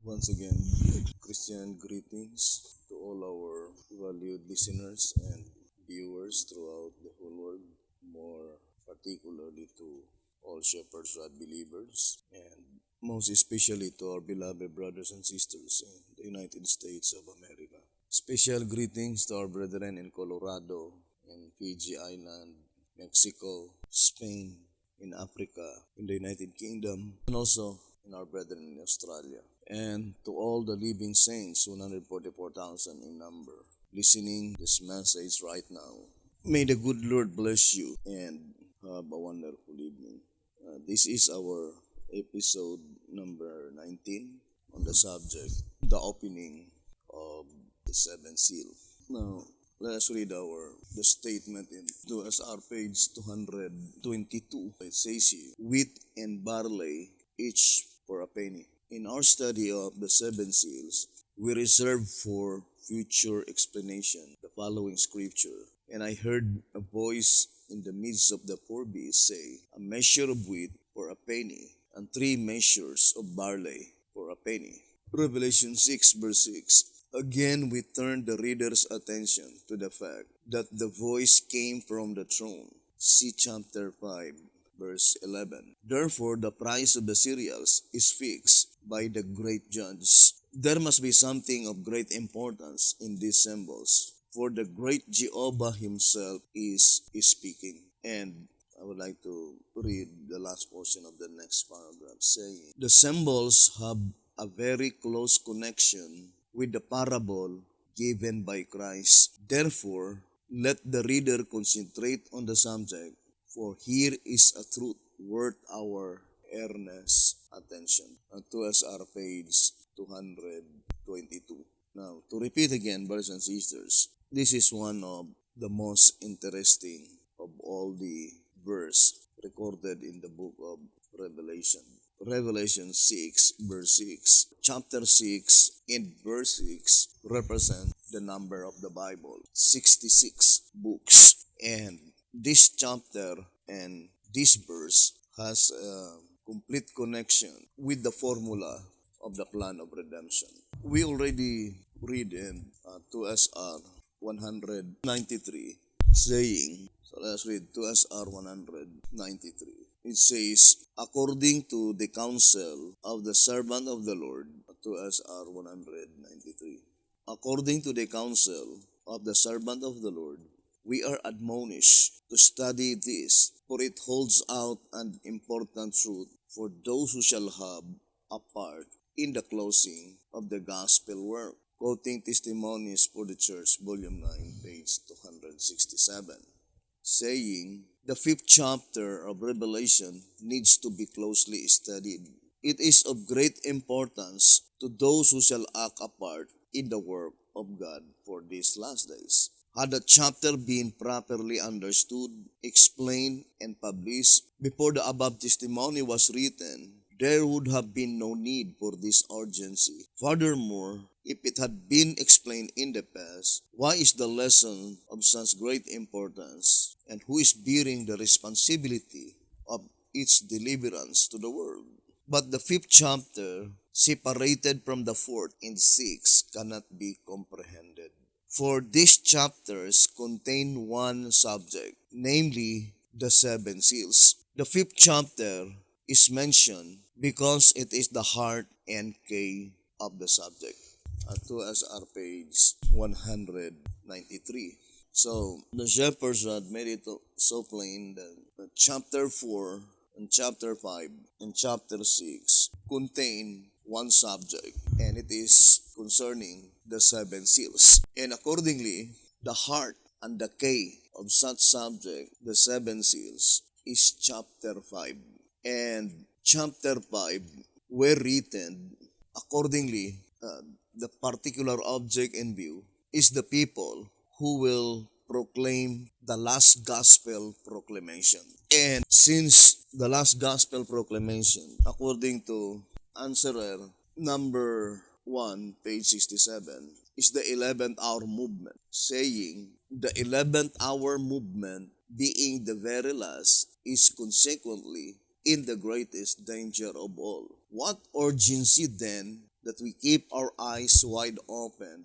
Once again, Christian greetings to all our valued listeners and viewers throughout the whole world, more particularly to all Shepherd's Rod believers, and most especially to our beloved brothers and sisters in the United States of America. Special greetings to our brethren in Colorado, in Fiji Island, Mexico, Spain, in Africa, in the United Kingdom, and also in our brethren in Australia. And to all the living saints, 144,000 in number, listening this message right now. May the good Lord bless you and have a wonderful evening. This is our episode number 19 on the subject, the opening of the seventh seal. Now, let us read the statement in 2SR page 222. It says here, wheat and barley each for a penny. In our study of the seven seals, we reserve for future explanation the following scripture. And I heard a voice in the midst of the four beasts say, a measure of wheat for a penny, and 3 measures of barley for a penny. Revelation 6 verse 6. Again, we turn the reader's attention to the fact that the voice came from the throne. See chapter 5, verse 11. Therefore, the price of the cereals is fixed by the great judge. There must be something of great importance in these symbols, for the great Jehovah himself is speaking. And I would like to read the last portion of the next paragraph saying, the symbols have a very close connection with the parable given by Christ. Therefore, let the reader concentrate on the subject, for here is a truth worth our earnest attention. 2SR page 222. Now, to repeat again, brothers and sisters, this is one of the most interesting of all the verse recorded in the book of Revelation. Revelation 6 verse 6. Chapter 6 and verse 6 represent the number of the Bible, 66 books. And this chapter and this verse has a complete connection with the formula of the plan of redemption. We already read in 2SR 193 saying, so let's read 2SR 193. It says, according to the counsel of the servant of the Lord, 2SR 193. According to the counsel of the servant of the Lord, we are admonished to study this, for it holds out an important truth for those who shall have a part in the closing of the gospel work. Quoting Testimonies for the Church, Volume 9, page 267, saying, the 5th chapter of Revelation needs to be closely studied. It is of great importance to those who shall act a part in the work of God for these last days. Had the chapter been properly understood, explained, and published before the above testimony was written, there would have been no need for this urgency. Furthermore, if it had been explained in the past, why is the lesson of such great importance, and who is bearing the responsibility of its deliverance to the world? But the 5th chapter, separated from the 4th and 6th, cannot be comprehended. For these chapters contain one subject, namely the 7 seals. The 5th chapter is mentioned because it is the heart and key of the subject. 2SR page 193. So, the Shepherd's Rod made it so plain that chapter 4 and chapter 5 and chapter 6 contain one subject, and it is concerning the 7 seals. And accordingly, the heart and the key of such subject, the 7 seals, is chapter 5. And chapter 5 were written accordingly. The particular object in view is the people who will proclaim the last gospel proclamation. And since the last gospel proclamation, according to Answerer number 1, page 67, is the 11th hour movement, saying the 11th hour movement, being the very last, is consequently in the greatest danger of all. What urgency then that we keep our eyes wide open,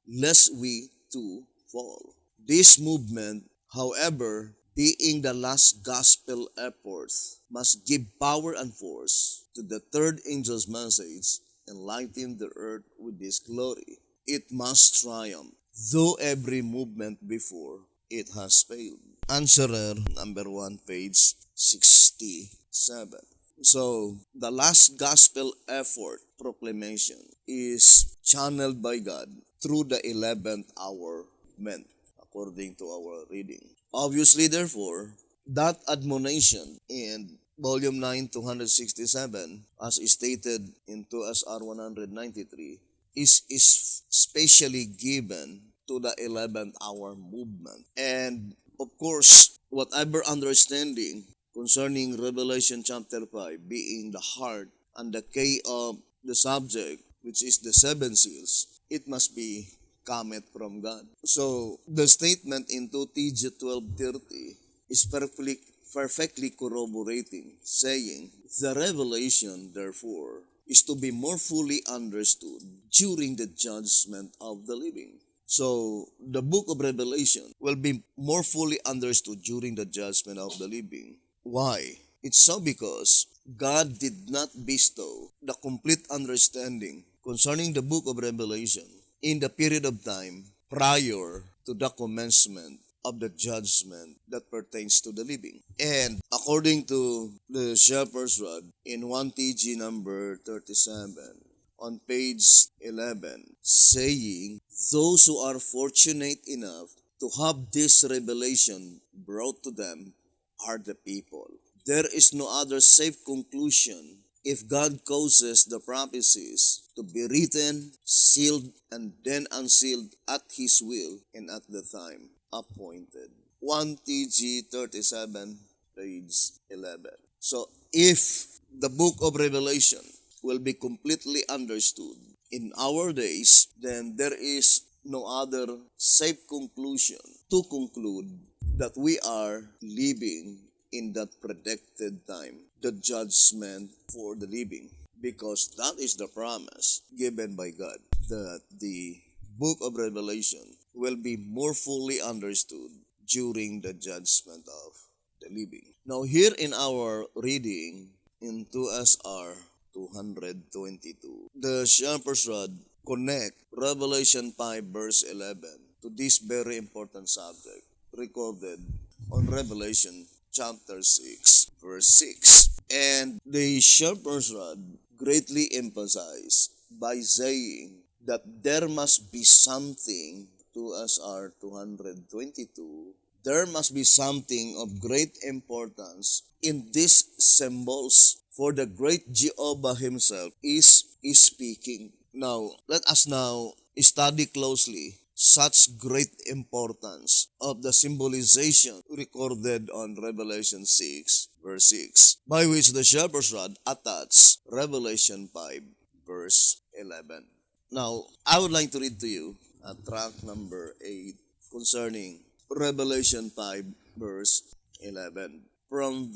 lest we too fall. This movement, however, being the last gospel effort, must give power and force to the third angel's message and lighten the earth with his glory. It must triumph, though every movement before it has failed. Answerer number 1, page 67. So, the last gospel effort proclamation is channeled by God through the 11th hour meant, according to our reading. Obviously, therefore, that admonition in Volume 9, 267, as stated in 2SR 193, is specially given to the 11th hour movement. And of course, whatever understanding concerning Revelation chapter 5 being the heart and the key of the subject, which is the seven seals, it must be cometh from God. So, the statement in 2TG 1230 is perfectly corroborating, saying, the revelation, therefore, is to be more fully understood during the judgment of the living. So, the book of Revelation will be more fully understood during the judgment of the living. Why? It's so because God did not bestow the complete understanding concerning the book of Revelation in the period of time prior to the commencement of the judgment that pertains to the living. And according to the Shepherd's Rod in 1TG number 37, on page 11, saying, those who are fortunate enough to have this revelation brought to them are the people. There is no other safe conclusion if God causes the prophecies to be written, sealed, and then unsealed at His will and at the time appointed. 1TG 37, page 11. So, if the book of Revelation will be completely understood in our days, then there is no other safe conclusion to conclude that we are living in that predicted time, the judgment for the living, because that is the promise given by God, that the book of Revelation will be more fully understood during the judgment of the living. Now, here in our reading in 2SR 222, the Shepherd's Rod connect Revelation 5 verse 11 to this very important subject recorded on Revelation chapter 6 verse 6. And the Shepherd's Rod greatly emphasized by saying that there must be something, 2SR 222, there must be something of great importance in these symbols, for the great Jehovah himself is speaking. Now, let us now study closely such great importance of the symbolization recorded on Revelation 6 verse 6, by which the Shepherd's Rod attached Revelation 5 verse 11. Now, I would like to read to you tract number 8 concerning Revelation 5 verse 11. From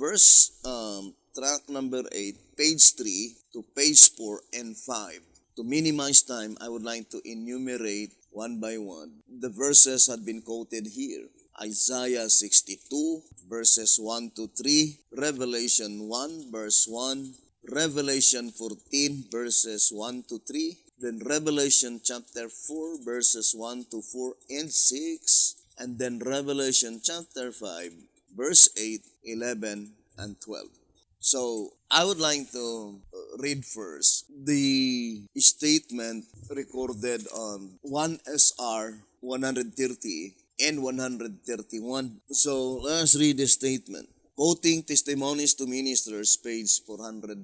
tract number 8, page 3 to page 4 and 5. To minimize time, I would like to enumerate one by one the verses had been quoted here. Isaiah 62 verses 1 to 3, Revelation 1 verse 1, Revelation 14 verses 1 to 3, then Revelation chapter 4 verses 1 to 4 and 6, and then Revelation chapter 5 verse 8, 11, and 12. So, I would like to read first the statement recorded on 1SR 130 and 131. So, let's read the statement. Quoting Testimonies to Ministers, page 419.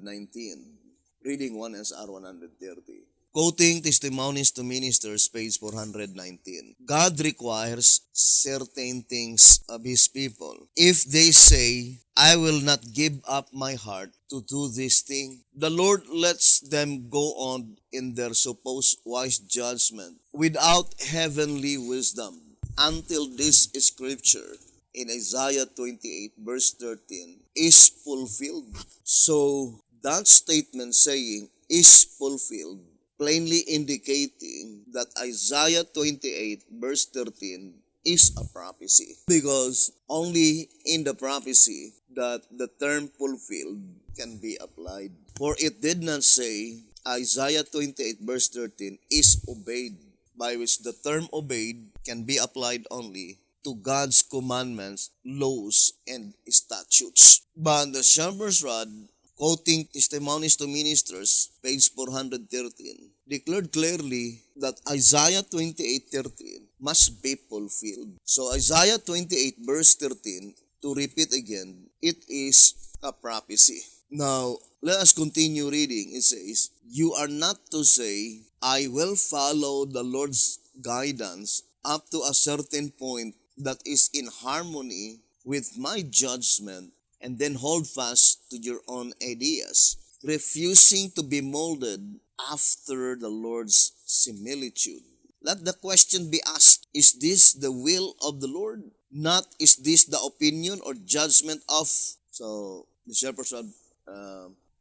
Reading 1SR 130. Quoting Testimonies to Ministers, page 419. God requires certain things of His people. If they say, I will not give up my heart to do this thing, the Lord lets them go on in their supposed wise judgment without heavenly wisdom until this scripture in Isaiah 28 verse 13 is fulfilled. So, that statement saying is fulfilled plainly indicating that Isaiah 28 verse 13 is a prophecy. Because only in the prophecy that the term fulfilled can be applied. For it did not say Isaiah 28 verse 13 is obeyed, by which the term obeyed can be applied only to God's commandments, laws, and statutes. But the shepherd's rod, quoting Testimonies to Ministers, page 413, declared clearly that Isaiah 28:13 must be fulfilled. So Isaiah 28 verse 13, to repeat again, it is a prophecy. Now, let us continue reading. It says, "You are not to say, I will follow the Lord's guidance up to a certain point that is in harmony with my judgment, and then hold fast to your own ideas, refusing to be molded after the Lord's similitude." Let the question be asked, is this the will of the Lord? Not, is this the opinion or judgment of? So, the shepherd's rod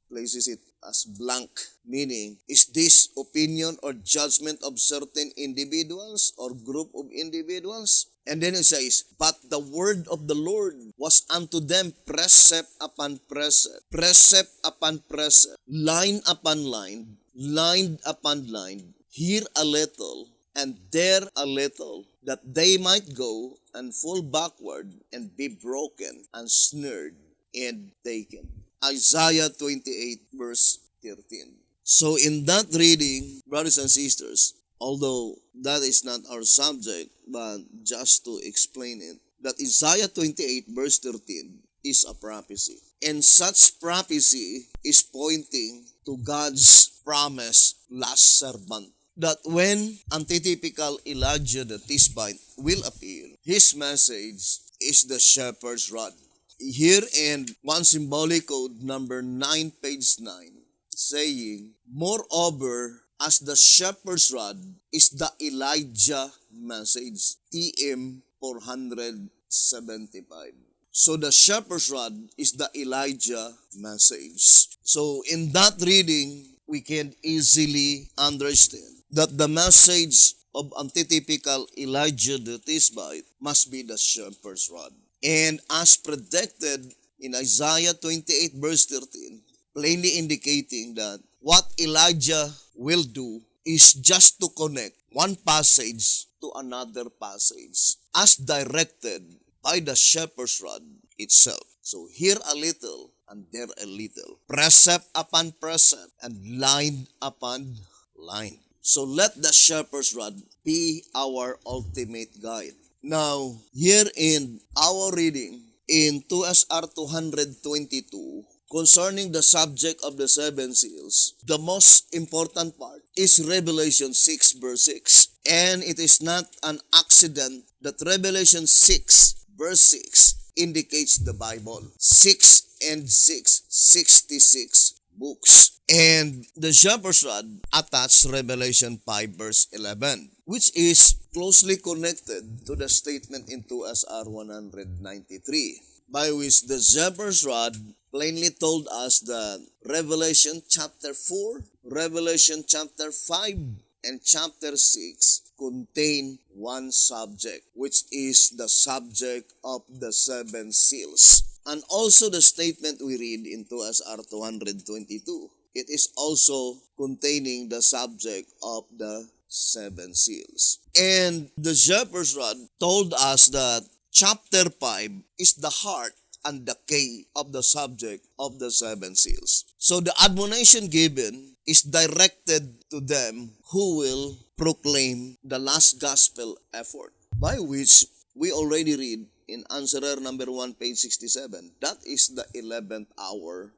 places it as blank, meaning, is this opinion or judgment of certain individuals or group of individuals? And then it says, "But the word of the Lord was unto them precept upon precept upon precept, line upon line upon line, here a little, and there a little, that they might go and fall backward and be broken and snared and taken." Isaiah 28 verse 13. So in that reading, brothers and sisters, although that is not our subject, but just to explain it, that Isaiah 28 verse 13 is a prophecy. And such prophecy is pointing to God's promised last servant, that when antitypical Elijah the Tishbite will appear, his message is the shepherd's rod. Here in one symbolic code number 9, page 9, saying, "Moreover, as the shepherd's rod is the Elijah message," TM 475. So the shepherd's rod is the Elijah message. So in that reading, we can easily understand that the message of antitypical Elijah the Tishbite must be the shepherd's rod. And as predicted in Isaiah 28 verse 13, plainly indicating that what Elijah will do is just to connect one passage to another passage as directed by the shepherd's rod itself. So here a little and there a little, precept upon precept and line upon line. So let the shepherd's rod be our ultimate guide. Now, here in our reading in 2SR 222, concerning the subject of the seven seals, the most important part is Revelation 6 verse 6. And it is not an accident that Revelation 6 verse 6 indicates the Bible. 6 and 6, 66 books. And the shepherd's rod attached Revelation 5 verse 11, which is closely connected to the statement in 2SR 193, by which the shepherd's rod plainly told us that Revelation chapter 4, Revelation chapter 5, and chapter 6 contain one subject, which is the subject of the seven seals. And also the statement we read in 2SR 222, it is also containing the subject of the seven seals. And the shepherd's rod told us that chapter 5 is the heart and the key of the subject of the seven seals. So the admonition given is directed to them who will proclaim the last gospel effort, by which we already read in answerer number 1, page 67. That is the 11th hour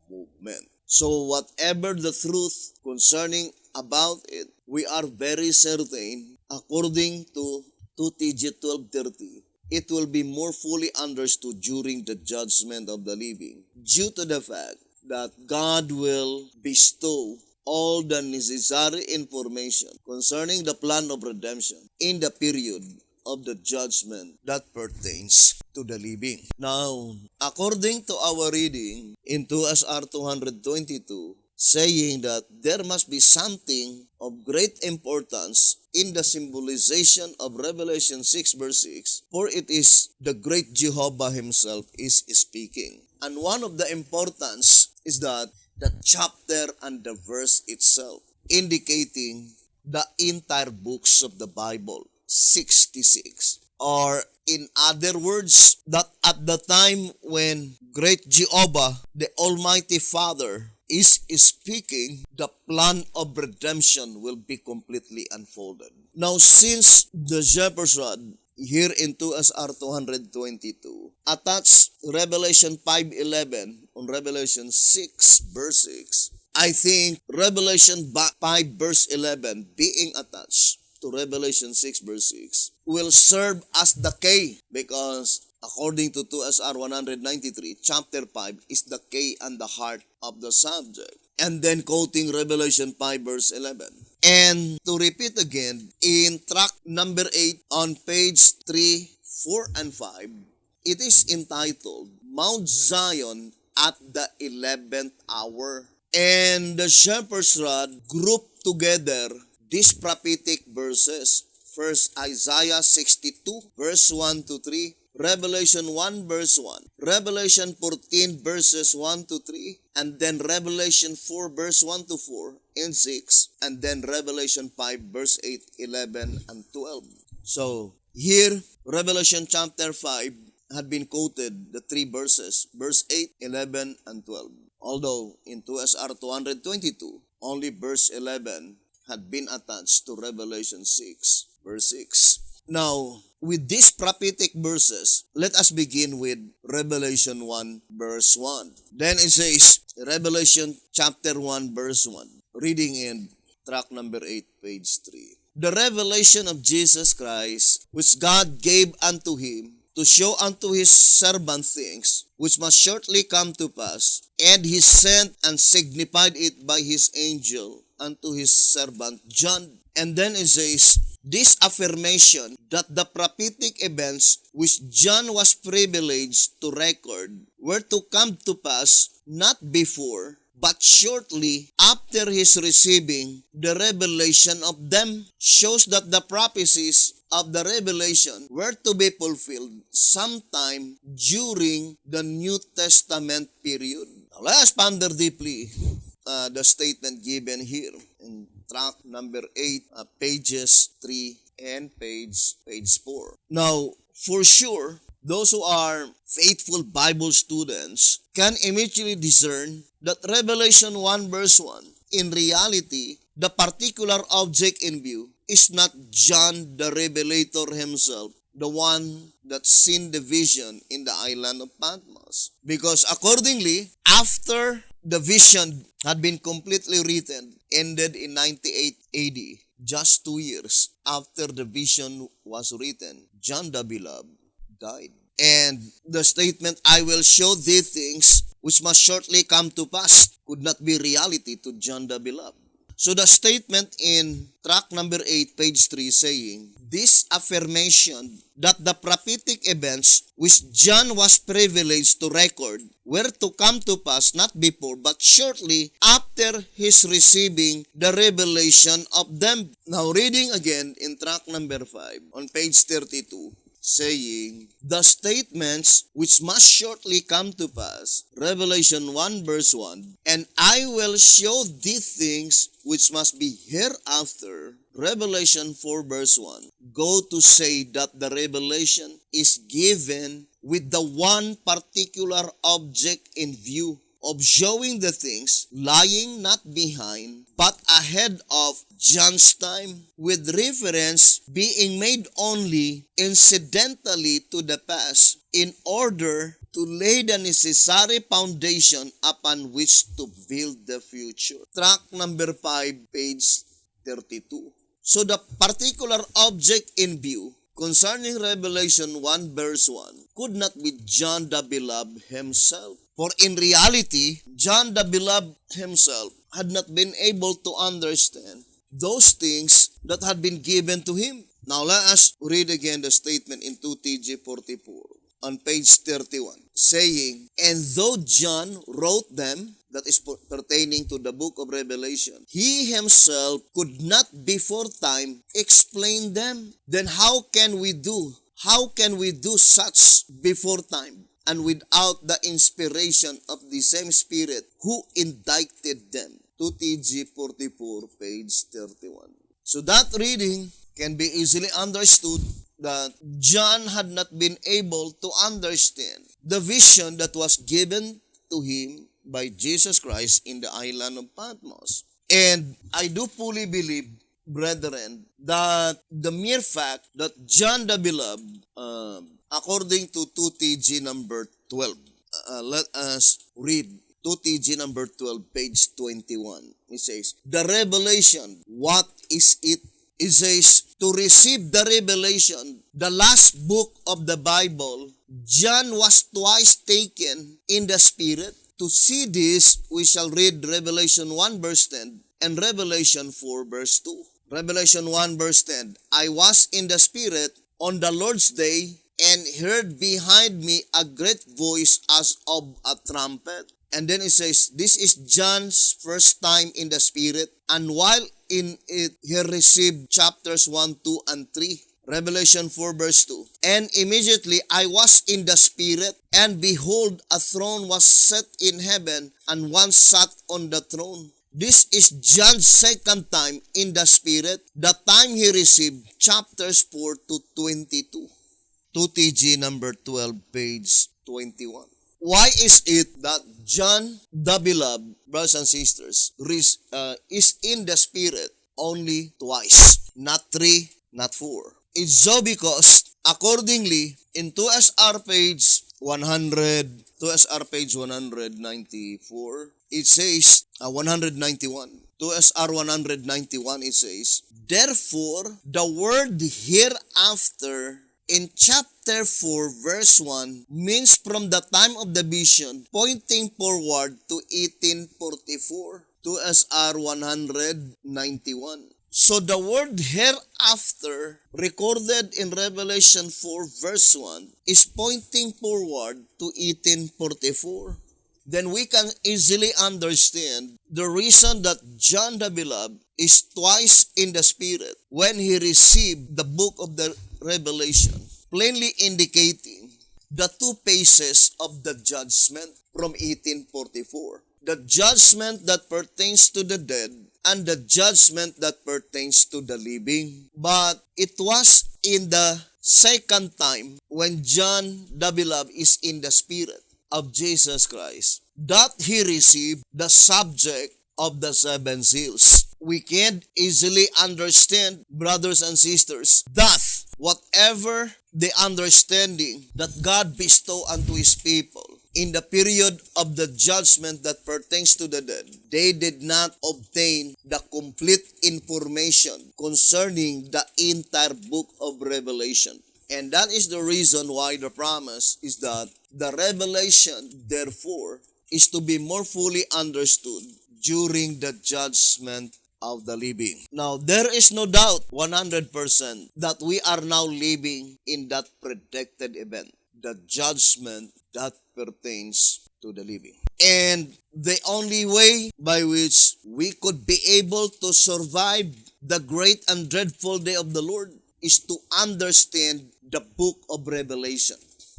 movement. So whatever the truth concerning about it, we are very certain, according to 2TG 1230, it will be more fully understood during the judgment of the living, due to the fact that God will bestow all the necessary information concerning the plan of redemption in the period of the judgment that pertains to the living. Now, according to our reading in 2SR 222, saying that there must be something of great importance in the symbolization of Revelation 6 verse 6, for it is the great Jehovah himself is speaking. And one of the importance is that the chapter and the verse itself, indicating the entire books of the Bible, 66. Or in other words, that at the time when great Jehovah, the Almighty Father, is speaking, the plan of redemption will be completely unfolded. Now, since the Shepherd's Rod here in 2SR 222 attach Revelation 5:11 on Revelation 6 verse 6, I think Revelation 5 verse 11 being attached to Revelation 6 verse 6 will serve as the key, because according to 2SR 193, chapter 5 is the key and the heart of the subject. And then quoting Revelation 5 verse 11. And to repeat again, in track number 8 on page 3, 4, and 5, it is entitled Mount Zion at the 11th Hour. And the Shepherd's Rod grouped together these prophetic verses. First, Isaiah 62 verse 1 to 3, Revelation 1 verse 1, Revelation 14 verses 1 to 3, and then Revelation 4 verse 1 to 4 and 6, and then Revelation 5 verse 8, 11, and 12. So, here, Revelation chapter 5 had been quoted, the three verses, verse 8, 11, and 12. Although, in 2SR 222, only verse 11 had been attached to Revelation 6, verse 6. Now, with these prophetic verses, let us begin with Revelation 1, verse 1. Then it says, Revelation chapter 1, verse 1, reading in track number 8, page 3. The revelation of Jesus Christ, which God gave unto him, to show unto his servant things which must shortly come to pass, and he sent and signified it by his angel unto his servant John. And then it says, this affirmation that the prophetic events which John was privileged to record were to come to pass not before, but shortly after his receiving the revelation of them, shows that the prophecies of the revelation were to be fulfilled sometime during the New Testament period. Now, let us ponder deeply the statement given here in track number 8, pages 3 and page 4. Now, for sure, those who are faithful Bible students can immediately discern that Revelation 1 verse 1, in reality, the particular object in view is not John the Revelator himself, the one that seen the vision in the island of Patmos. Because accordingly, after the vision had been completely written, ended in 98 AD, just 2 years after the vision was written, John the Beloved died. And the statement, I will show thee things which must shortly come to pass, could not be reality to John the Beloved. So the statement in track number 8, page 3, saying, this affirmation that the prophetic events which John was privileged to record were to come to pass not before but shortly after his receiving the revelation of them. Now reading again in track number 5 on page 32, saying, the statements which must shortly come to pass, Revelation 1 verse 1, and I will show thee things which must be hereafter, Revelation 4 verse 1, go to say that the revelation is given with the one particular object in view, of showing the things lying not behind but ahead of John's time, with reference being made only incidentally to the past, in order to lay the necessary foundation upon which to build the future. Track number 5, page 32. So the particular object in view concerning Revelation 1 verse 1 could not be John the Beloved himself. For in reality, John the Beloved himself had not been able to understand those things that had been given to him. Now let us read again the statement in 2 TG 44 on page 31. saying, and though John wrote them, that is pertaining to the book of Revelation, he himself could not before time explain them. Then how can we do such before time and without the inspiration of the same Spirit who indicted them? 2TG 44, page 31. So that reading can be easily understood that John had not been able to understand the vision that was given to him by Jesus Christ in the island of Patmos. And I do fully believe, brethren, that the mere fact that John the Beloved, according to 2TG number 12, let us read 2TG number 12, page 21. It says, the revelation, what is it? It says, to receive the revelation, the last book of the Bible, John was twice taken in the Spirit. To see this, we shall read Revelation 1 verse 10 and Revelation 4 verse 2. Revelation 1 verse 10, I was in the Spirit on the Lord's day and heard behind me a great voice as of a trumpet. And then it says, this is John's first time in the Spirit. And while in it, he received chapters 1, 2, and 3. Revelation 4 verse 2. And immediately I was in the Spirit, and behold, a throne was set in heaven, and one sat on the throne. This is John's second time in the Spirit, the time he received chapters 4 to 22. 2TG number 12, page 21. Why is it that John the Beloved, brothers and sisters, is in the Spirit only twice, not 3, not 4? It's so because, accordingly, in 2SR page 194, it says, 191. 2SR 191, it says, therefore, the word hereafter in chapter 4, verse 1, means from the time of the vision, pointing forward to 1844, 2SR 191. So the word hereafter, recorded in Revelation 4, verse 1, is pointing forward to 1844. Then we can easily understand the reason that John the Beloved is twice in the Spirit when he received the book of the Revelation, plainly indicating the two phases of the judgment from 1844. The judgment that pertains to the dead and the judgment that pertains to the living. But it was in the second time when John the Beloved is in the Spirit of Jesus Christ that he received the subject of the seven seals. We can easily understand, brothers and sisters, that whatever the understanding that God bestowed unto His people in the period of the judgment that pertains to the dead, they did not obtain the complete information concerning the entire book of Revelation. And that is the reason why the promise is that the revelation, therefore, is to be more fully understood during the judgment of the living. Now, there is no doubt 100% that we are now living in that predicted event, the judgment that pertains to the living. And the only way by which we could be able to survive the great and dreadful day of the Lord is to understand the book of Revelation.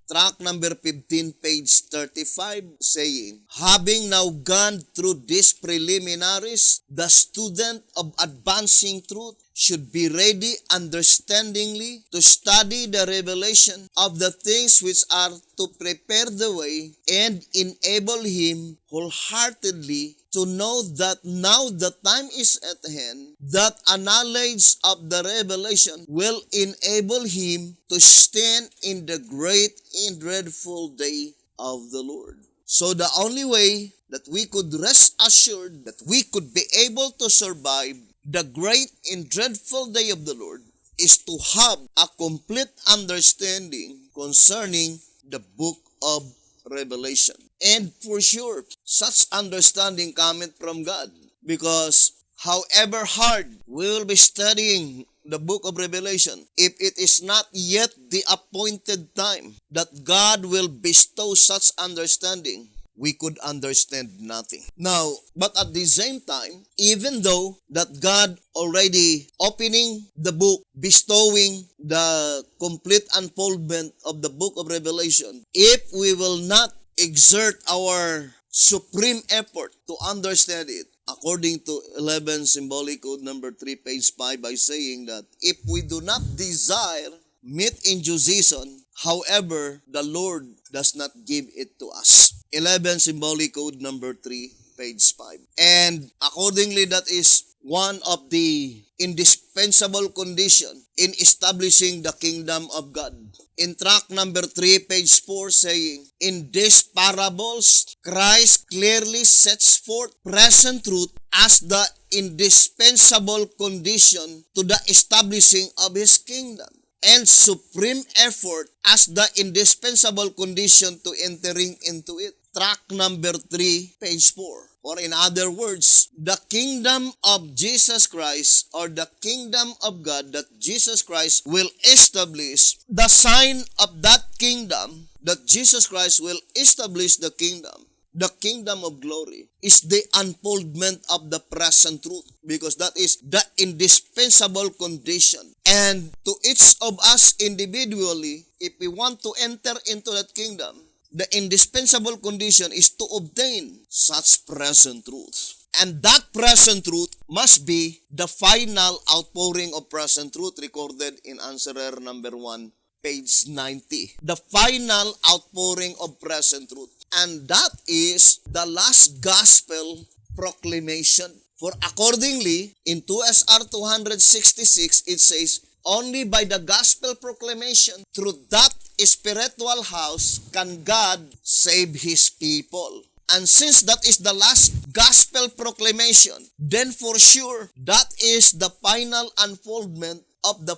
Track number 15, page 35, saying, having now gone through these preliminaries, the student of advancing truth should be ready understandingly to study the revelation of the things which are to prepare the way and enable him wholeheartedly to know that now the time is at hand, that a knowledge of the revelation will enable him to stand in the great and dreadful day of the Lord. So the only way that we could rest assured that we could be able to survive the great and dreadful day of the Lord is to have a complete understanding concerning the book of Revelation. And for sure, such understanding cometh from God, because however hard we will be studying the book of Revelation, if it is not yet the appointed time that God will bestow such understanding, we could understand nothing. Now, but at the same time, even though that God already opening the book, bestowing the complete unfoldment of the book of Revelation, if we will not exert our supreme effort to understand it, according to 11 Symbolic Code number 3, page 5, by saying that if we do not desire meat in due season, however, the Lord does not give it to us. 11 Symbolic Code number 3, page 5. And accordingly, that is one of the indispensable condition in establishing the kingdom of God. In tract number 3, page 4, saying, in these parables, Christ clearly sets forth present truth as the indispensable condition to the establishing of His kingdom, and supreme effort as the indispensable condition to entering into it. Tract number 3, page 4. Or in other words, the kingdom of Jesus Christ, or the kingdom of God that Jesus Christ will establish, the sign of that kingdom, that Jesus Christ will establish the kingdom of glory, is the unfoldment of the present truth, because that is the indispensable condition. And to each of us individually, if we want to enter into that kingdom, the indispensable condition is to obtain such present truth. And that present truth must be the final outpouring of present truth recorded in Answerer number 1, page 90. The final outpouring of present truth. And that is the last gospel proclamation. For accordingly, in 2SR 266, it says, only by the gospel proclamation, through that spiritual house, can God save His people. And since that is the last gospel proclamation, then for sure, that is the final unfoldment of the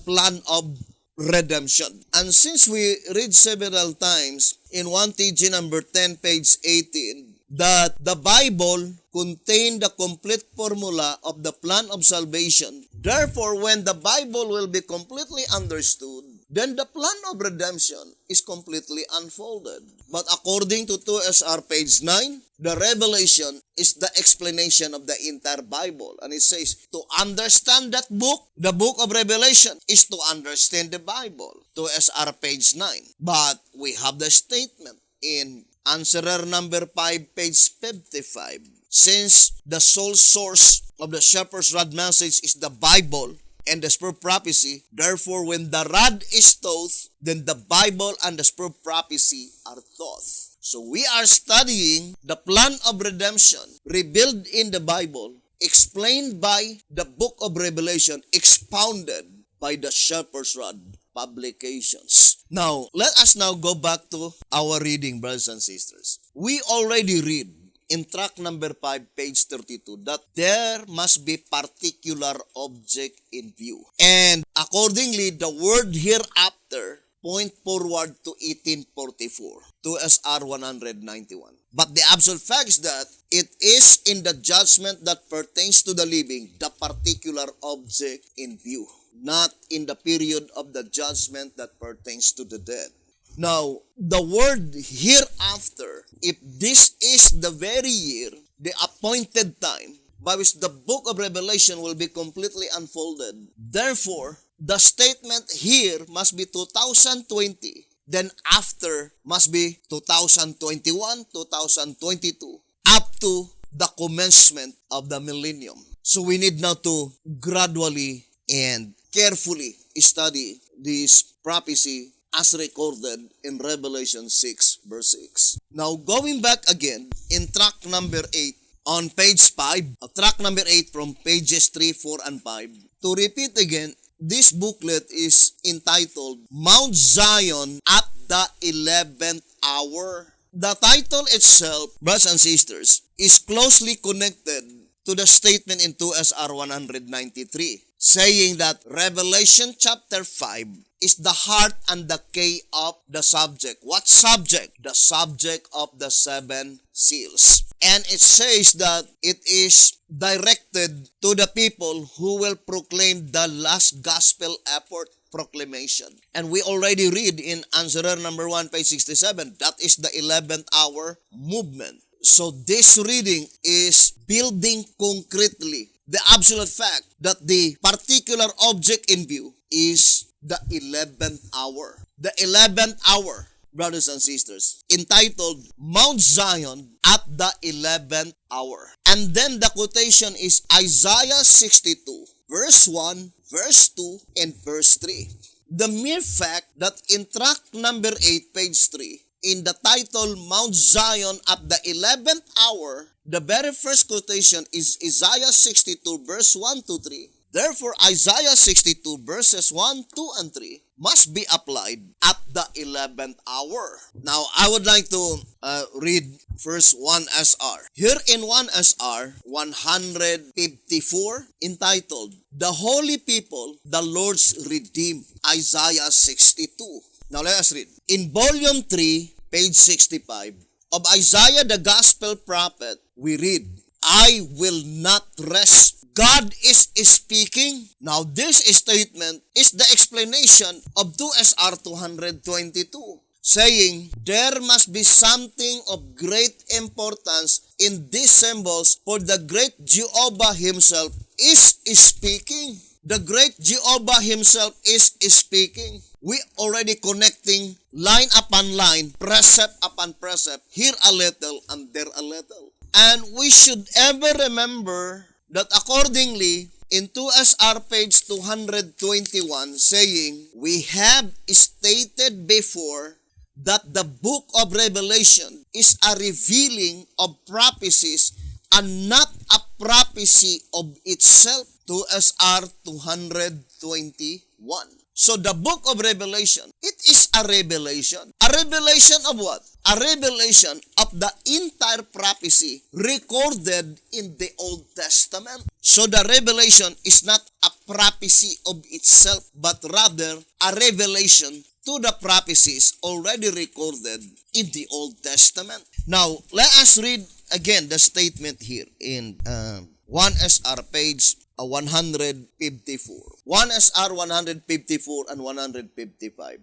plan of redemption. And since we read several times in 1 TG number 10, page 18, that the Bible contained the complete formula of the plan of salvation. Therefore, when the Bible will be completely understood, then the plan of redemption is completely unfolded. But according to 2SR page 9, the revelation is the explanation of the entire Bible. And it says, to understand that book, the book of Revelation, is to understand the Bible. 2SR page 9. But we have the statement in Answerer number 5, page 55. Since the sole source of the shepherd's rod message is the Bible and the spur prophecy, therefore when the rod is taught, then the Bible and the spur prophecy are taught. So we are studying the plan of redemption revealed in the Bible, explained by the book of Revelation, expounded by the shepherd's rod publications. Now, let us now go back to our reading, brothers and sisters. We already read in tract number 5, page 32, that there must be particular object in view. And accordingly, the word hereafter point forward to 1844, to SR 191. But the absolute fact is that it is in the judgment that pertains to the living, the particular object in view, not in the period of the judgment that pertains to the dead. Now, the word hereafter, if this is the very year, the appointed time, by which the book of Revelation will be completely unfolded, therefore, the statement here must be 2020, then after must be 2021, 2022, up to the commencement of the millennium. So we need now to gradually and carefully study this prophecy as recorded in Revelation 6, verse 6. Now, going back again in tract number 8 on page 5, tract number 8 from pages 3, 4, and 5. To repeat again, this booklet is entitled Mount Zion at the 11th Hour. The title itself, brothers and sisters, is closely connected to the statement in 2SR 193. saying that Revelation chapter 5 is the heart and the key of the subject. What subject? The subject of the seven seals. And it says that it is directed to the people who will proclaim the last gospel effort proclamation. And we already read in answerer number 1, page 67, that is the 11th hour movement. So this reading is building concretely the absolute fact that the particular object in view is the 11th hour. The 11th hour, brothers and sisters, entitled Mount Zion at the 11th hour. And then the quotation is Isaiah 62, verse 1, verse 2, and verse 3. The mere fact that in tract number 8, page 3, in the title Mount Zion at the 11th hour, the very first quotation is Isaiah 62 verse 1 to 3. Therefore, Isaiah 62 verses 1, 2, and 3 must be applied at the 11th hour. Now, I would like to read first 1SR. Here in 1SR 154, entitled The Holy People, the Lord's Redeemed, Isaiah 62. Now, let us read. In volume 3, page 65, of Isaiah the Gospel Prophet, we read, I will not rest. God is speaking. Now, this statement is the explanation of 2SR 222, saying, there must be something of great importance in these symbols, for the great Jehovah himself is speaking. The great Jehovah himself is speaking. We already connecting line upon line, precept upon precept, here a little and there a little. And we should ever remember that accordingly, in 2SR page 221, saying, we have stated before that the book of Revelation is a revealing of prophecies and not a prophecy of itself. 2SR 221. So the book of Revelation, it is a revelation. A revelation of what? A revelation of the entire prophecy recorded in the Old Testament. So the revelation is not a prophecy of itself, but rather a revelation to the prophecies already recorded in the Old Testament. Now, let us read again the statement here in 1SR page 154. 1SR 154 and 155.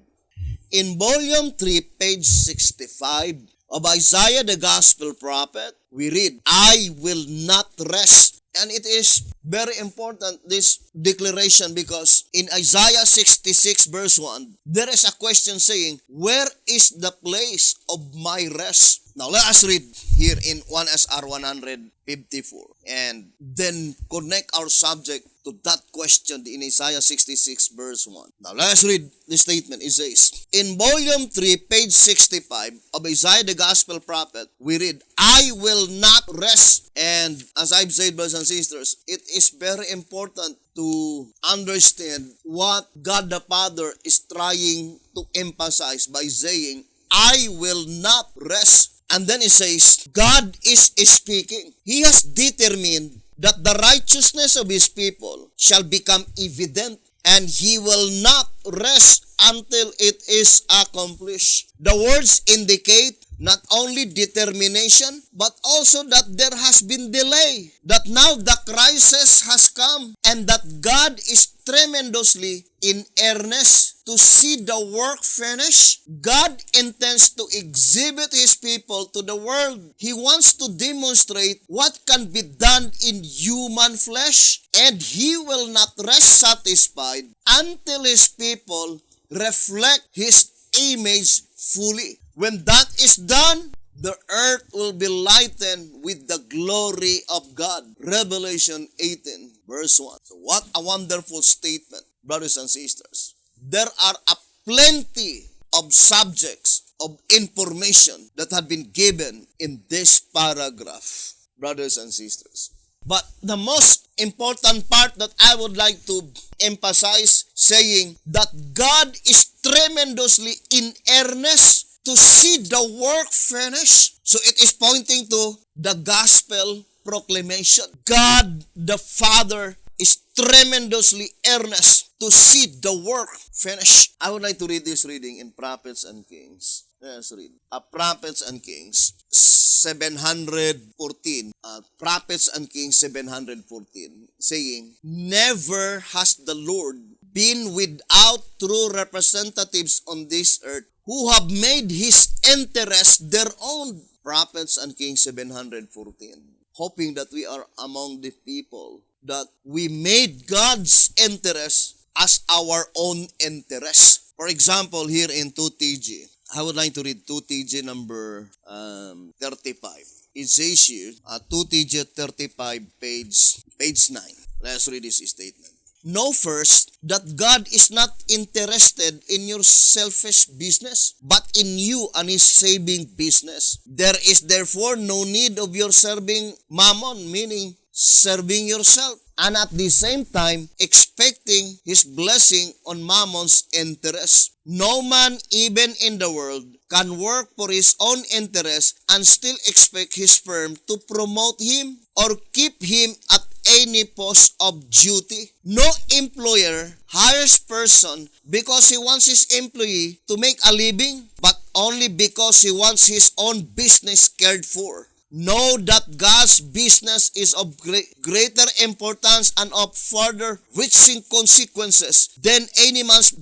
In volume 3, page 65 of Isaiah the Gospel Prophet, we read, I will not rest. And it is very important, this declaration, because in Isaiah 66 verse 1, there is a question saying, where is the place of my rest? Now let us read here in 1SR 154 and then connect our subject to that question in Isaiah 66 verse 1. Now let us read the statement. It says, in volume 3, page 65 of Isaiah the Gospel Prophet, we read, I will not rest. And as I've said, brothers and sisters, it is very important to understand what God the Father is trying to emphasize by saying, I will not rest. And then it says, God is speaking. He has determined that the righteousness of his people shall become evident, and he will not rest until it is accomplished. The words indicate not only determination, but also that there has been delay, that now the crisis has come, and that God is tremendously in earnest to see the work finished. God intends to exhibit his people to the world. He wants to demonstrate what can be done in human flesh, and he will not rest satisfied until his people reflect his image fully. When that is done, the earth will be lightened with the glory of God. Revelation 18 verse 1. So what a wonderful statement, brothers and sisters. There are a plenty of subjects of information that have been given in this paragraph, brothers and sisters. But the most important part that I would like to emphasize, saying that God is tremendously in earnest to see the work finished. So it is pointing to the gospel proclamation. God the Father is tremendously earnest to see the work finished. I would like to read this reading in Prophets and Kings. Let's read. Prophets and Kings 714. Prophets and Kings 714, saying, Never has the Lord been without true representatives on this earth who have made His interest their own. Prophets and Kings 714. Hoping that we are among the people that we made God's interest as our own interest. For example, here in 2TG, I would like to read 2TG number 35. It says here, 2TG 35, page 9. Let's read this statement. Know first that God is not interested in your selfish business, but in you and His saving business. There is therefore no need of your serving mammon, meaning serving yourself, and at the same time expecting His blessing on mammon's interest. No man, even in the world, can work for his own interest and still expect his firm to promote him or keep him at any post of duty. No employer hires person because he wants his employee to make a living, but only because he wants his own business cared for. Know that God's business is of greater importance and of further reaching consequences than any man's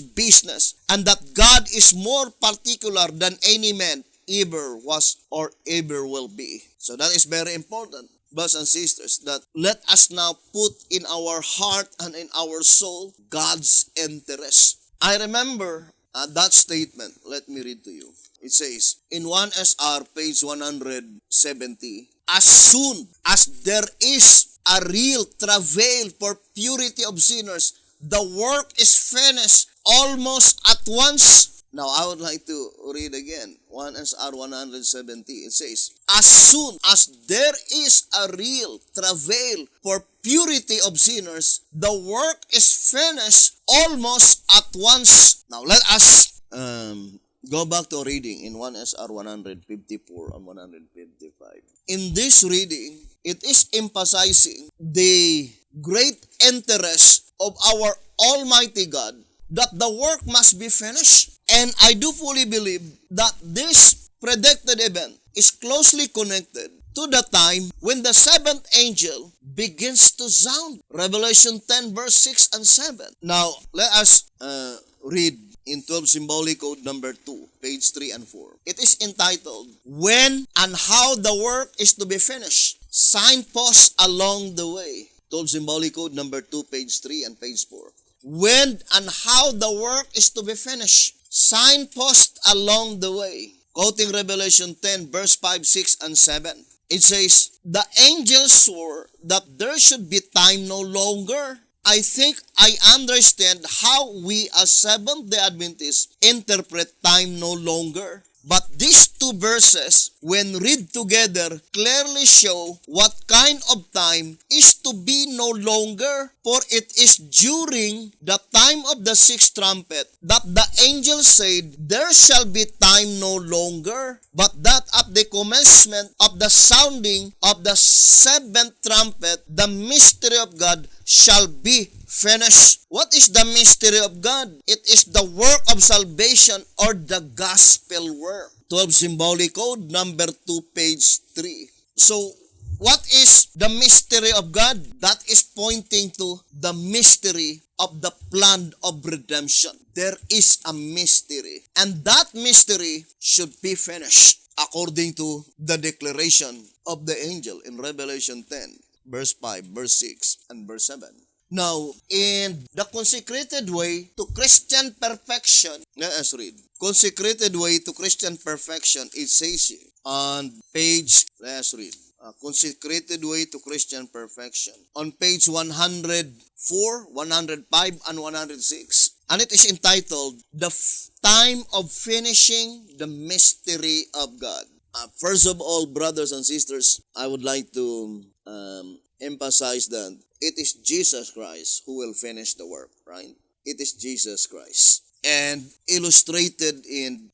business, and that God is more particular than any man ever was or ever will be. So that is very important, brothers and sisters, that let us now put in our heart and in our soul God's interest. I remember that statement. Let me read to you. It says, in 1SR, page 170, as soon as there is a real travail for purity of sinners, the work is finished almost at once. Now, I would like to read again, 1SR 170. It says, as soon as there is a real travail for purity of sinners, the work is finished almost at once. Now, let us go back to reading in 1SR 154 and 155. In this reading, it is emphasizing the great interest of our Almighty God that the work must be finished. And I do fully believe that this predicted event is closely connected to the time when the seventh angel begins to sound. Revelation 10 verse 6 and 7. Now, let us read in 12 Symbolic Code number 2, page 3 and 4. It is entitled, When and How the Work is to be Finished. Signposts Along the Way. 12 Symbolic Code number 2, page 3 and page 4. When and how the work is to be finished. Signposts along the way. Quoting Revelation 10, verse 5, 6, and 7. It says, the angel swore that there should be time no longer. I think I understand how we as Seventh-day Adventists interpret time no longer. But these two verses, when read together, clearly show what kind of time is to be no longer. For it is during the time of the sixth trumpet that the angel said, there shall be time no longer, but that at the commencement of the sounding of the seventh trumpet, the mystery of God shall be finished. What is the mystery of God? It is the work of salvation or the gospel work. 12 Symbolic Code number 2, page 3. So, what is the mystery of God? That is pointing to the mystery of the plan of redemption. There is a mystery, and that mystery should be finished according to the declaration of the angel in Revelation 10, verse 5, verse 6, and verse 7. Now, in the consecrated way to Christian perfection, let us read. Consecrated way to Christian perfection, it says here on page, let's read. Consecrated way to Christian perfection. On page 104, 105, and 106. And it is entitled, The Time of Finishing the Mystery of God. First of all, brothers and sisters, I would like to emphasize that it is Jesus Christ who will finish the work, right? It is Jesus Christ. And illustrated in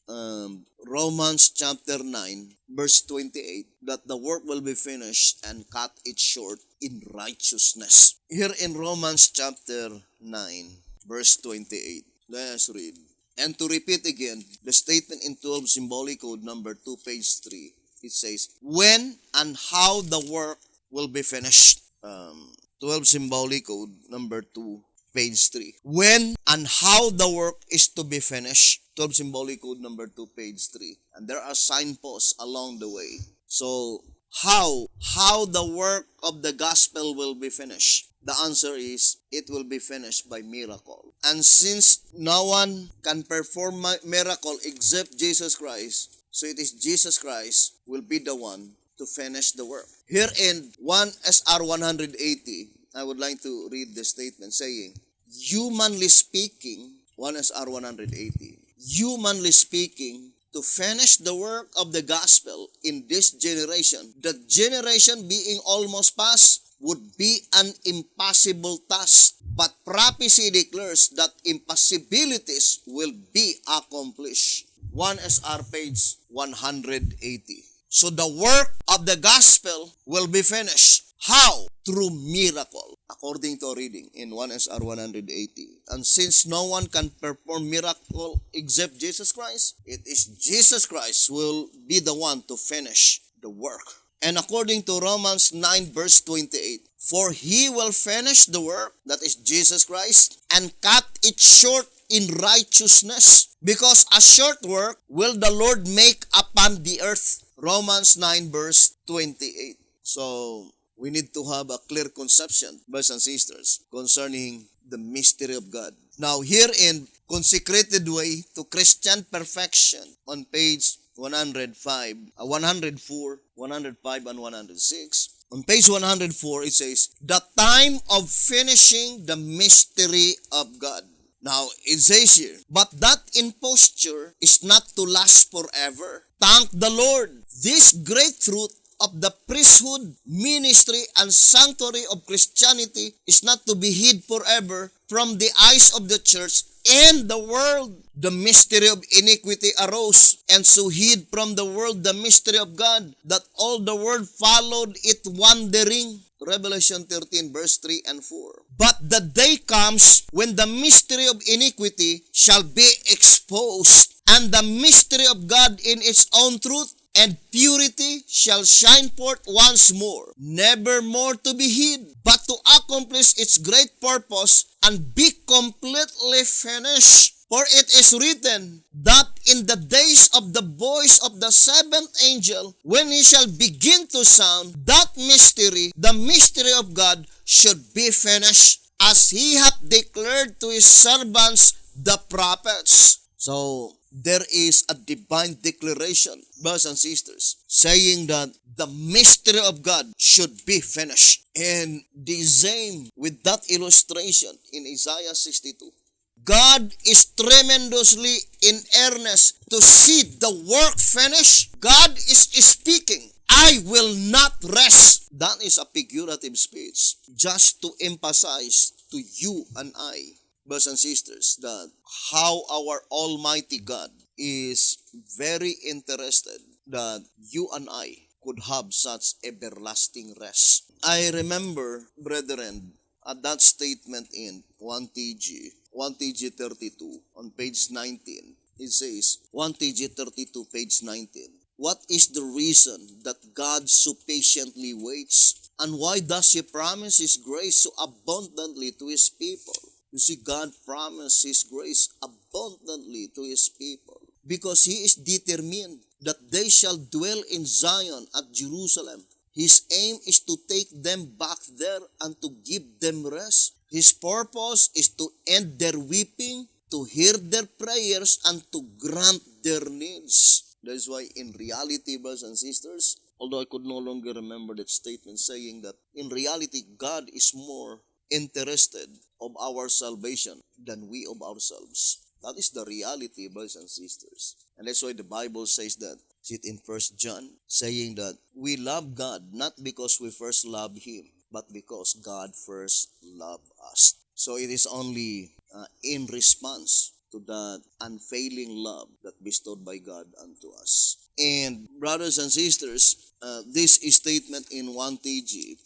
Romans chapter 9, verse 28, that the work will be finished and cut it short in righteousness. Here in Romans chapter 9, verse 28, let us read. And to repeat again, the statement in 12 Symbolic Code number 2, page 3, it says, when and how the work will be finished. 12 Symbolic Code number 2, page 3. When and how the work is to be finished. 12 Symbolic Code number 2, page 3. And there are signposts along the way. So, how the work of the gospel will be finished? The answer is, it will be finished by miracle. And since no one can perform miracle except Jesus Christ, so it is Jesus Christ will be the one to finish the work. Here in 1 SR 180, I would like to read the statement saying, humanly speaking, 1 SR 180, humanly speaking, to finish the work of the gospel in this generation, the generation being almost past, would be an impossible task. But prophecy declares that impossibilities will be accomplished. 1 SR page 180. So the work of the gospel will be finished. How? Through miracle, according to our reading in 1 SR 180. And since no one can perform miracle except Jesus Christ, it is Jesus Christ who will be the one to finish the work. And according to Romans 9 verse 28, for he will finish the work, that is Jesus Christ, and cut it short in righteousness, because a short work will the Lord make upon the earth. Romans 9 verse 28. So, we need to have a clear conception, brothers and sisters, concerning the mystery of God. Now, here in Consecrated Way to Christian Perfection on page 105, 105, and 106, on page 104, it says, the time of finishing the mystery of God. Now, it says here, but that imposture is not to last forever. Thank the Lord. This great truth of the priesthood, ministry, and sanctuary of Christianity is not to be hid forever from the eyes of the church and the world. The mystery of iniquity arose, and so hid from the world the mystery of God, that all the world followed it wandering. Revelation 13 verse 3 and 4. But the day comes when the mystery of iniquity shall be exposed, and the mystery of God in its own truth and purity shall shine forth once more, never more to be hid, but to accomplish its great purpose and be completely finished. For it is written that in the days of the voice of the seventh angel, when he shall begin to sound, that mystery, the mystery of God, should be finished, as he hath declared to his servants the prophets. So, there is a divine declaration, brothers and sisters, saying that the mystery of God should be finished. And the same with that illustration in Isaiah 62. God is tremendously in earnest to see the work finished. God is speaking, I will not rest. That is a figurative speech, just to emphasize to you and I, brothers and sisters, that how our Almighty God is very interested that you and I could have such everlasting rest. I remember, brethren, at that statement in 1TG 32 on page 19, it says, 1TG 32 page 19, what is the reason that God so patiently waits? And why does He promise His grace so abundantly to His people? You see, God promised His grace abundantly to His people because He is determined that they shall dwell in Zion at Jerusalem. His aim is to take them back there and to give them rest. His purpose is to end their weeping, to hear their prayers, and to grant their needs. That is why in reality, brothers and sisters, although I could no longer remember that statement saying that in reality, God is more interested of our salvation than we of ourselves. That is the reality, brothers and sisters. And that's why the Bible says that, sit in 1 John, saying that we love God not because we first love Him, but because God first loved us. So it is only in response to that unfailing love that bestowed by God unto us. And brothers and sisters, this statement in 1TG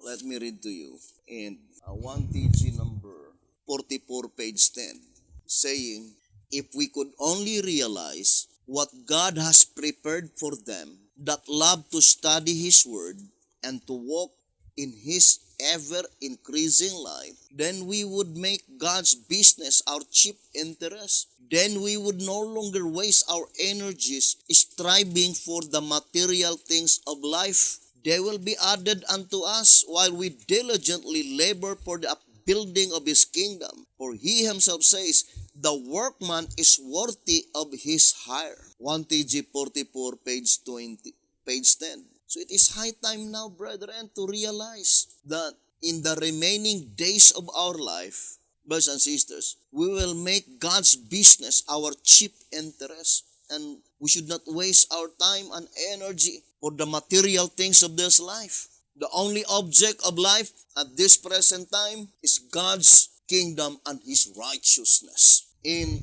Let me read to you. In 1 TG number 44, page 10, saying, if we could only realize what God has prepared for them that love to study His Word and to walk in His ever-increasing light, then we would make God's business our chief interest. Then we would no longer waste our energies striving for the material things of life. They will be added unto us while we diligently labor for the upbuilding of His kingdom. For He Himself says, the workman is worthy of his hire. 1 TG 44, page 20, page 10. So it is high time now, brethren, to realize that in the remaining days of our life, brothers and sisters, we will make God's business our chief interest. And we should not waste our time and energy for the material things of this life. The only object of life at this present time is God's kingdom and His righteousness. In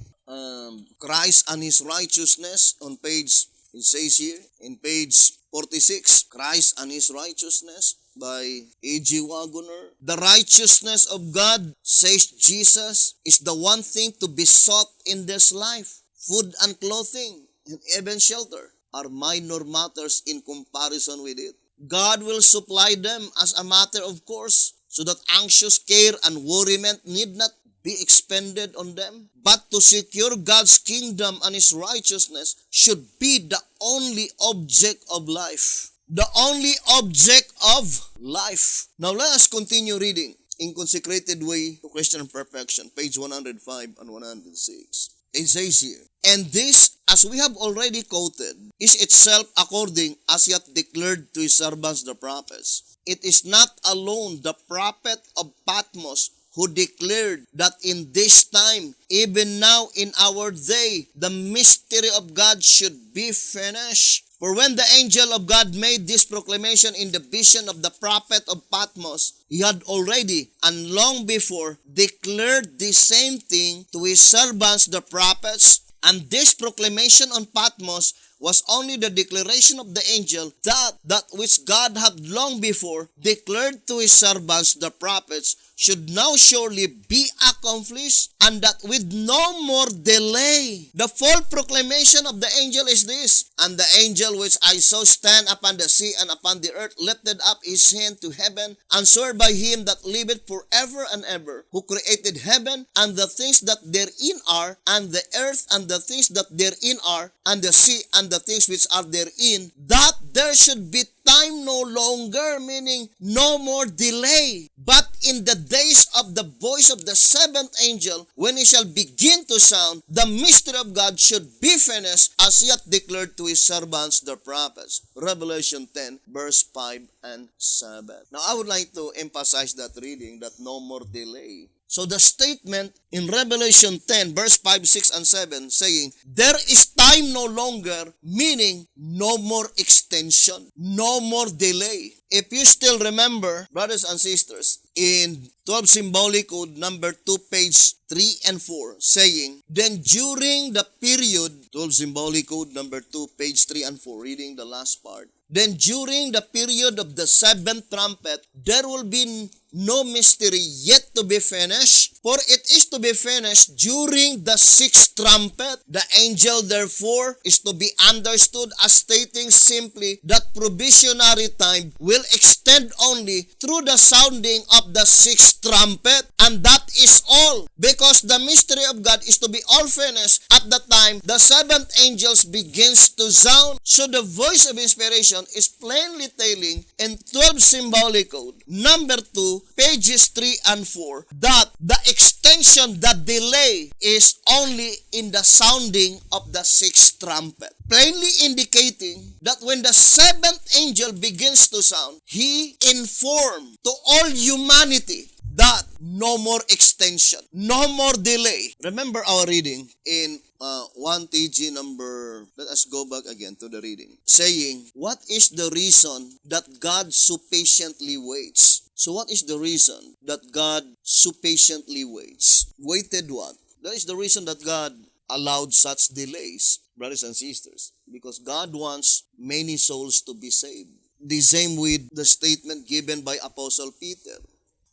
Christ and His righteousness, on page, it says here, in page 46, Christ and His righteousness by A.G. Wagoner. The righteousness of God, says Jesus, is the one thing to be sought in this life. Food and clothing and even shelter are minor matters in comparison with it. God will supply them as a matter of course, so that anxious care and worriment need not be expended on them. But to secure God's kingdom and His righteousness should be the only object of life. The only object of life. Now let us continue reading in Consecrated Way to Christian Perfection, page 105 and 106. It says here, and this, as we have already quoted, is itself according as He hath declared to His servants the prophets. It is not alone the prophet of Patmos who declared that in this time, even now in our day, the mystery of God should be finished. For when the angel of God made this proclamation in the vision of the prophet of Patmos, he had already and long before declared the same thing to his servants the prophets. And this proclamation on Patmos was only the declaration of the angel that which God had long before declared to His servants the prophets should now surely be accomplished, and that with no more delay. The full proclamation of the angel is this, and the angel which I saw stand upon the sea and upon the earth lifted up his hand to heaven, and swore by Him that liveth forever and ever, who created heaven and the things that therein are, and the earth and the things that therein are, and the sea and the things which are therein, that there should be time no longer, meaning no more delay, but in the days of the voice of the seventh angel, when he shall begin to sound, the mystery of God should be finished, as He hath declared to His servants the prophets. Revelation 10, verse 5 and 7. Now I would like to emphasize that reading, that no more delay. So the statement in Revelation 10, verse 5, 6, and 7, saying, there is time no longer, meaning no more extension, no more delay. If you still remember, brothers and sisters, in 12 Symbolic Code number 2, page 3 and 4, saying, then during the period, 12 Symbolic Code number 2, page 3 and 4, reading the last part, then during the period of the seventh trumpet, there will be no mystery yet to be finished, for it is to be finished during the sixth trumpet. The angel, therefore, is to be understood as stating simply that provisionary time will extend only through the sounding of the sixth trumpet, and that is all, because the mystery of God is to be all finished at the time the seventh angel begins to sound. So the voice of inspiration is plainly telling in 12 Symbolic Code number 2, pages 3 and 4, that the extension, the delay, is only in the sounding of the sixth trumpet, plainly indicating that when the seventh angel begins to sound, he informed to all humanity that no more extension, no more delay. Remember our reading in 1 TG number, let us go back again to the reading, saying, what is the reason that God so patiently waits? So what is the reason that God so patiently waits? Waited what? That is the reason that God allowed such delays, brothers and sisters, because God wants many souls to be saved. the same with the statement given by Apostle Peter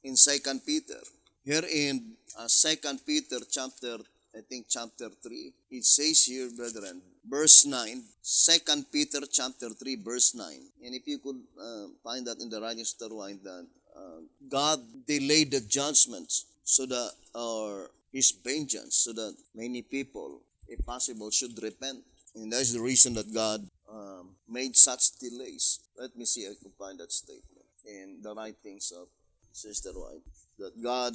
in 2 Peter. Here in 2 Peter chapter 3, it says here, brethren, verse 9, 2 Peter chapter 3, verse 9. And if you could find that in the writings of the right, that God delayed the judgments so that, or his vengeance, so that many people, if possible, should repent. And that is the reason that God made such delays. Let me see if I can find that statement in the writings of Sister White. That God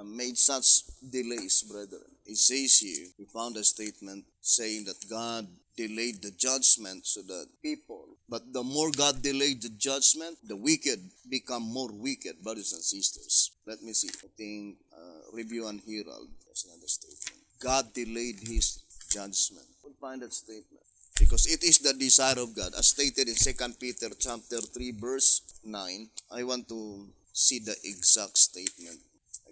made such delays, brethren. It says here, we found a statement saying that God delayed the judgment so that people, but the more God delayed the judgment, the wicked become more wicked, brothers and sisters. Let me see. I think Review and Herald, there's another statement. God delayed his judgment. We'll find that statement. Because it is the desire of God. As stated in 2 Peter chapter 3, verse 9, I want to see the exact statement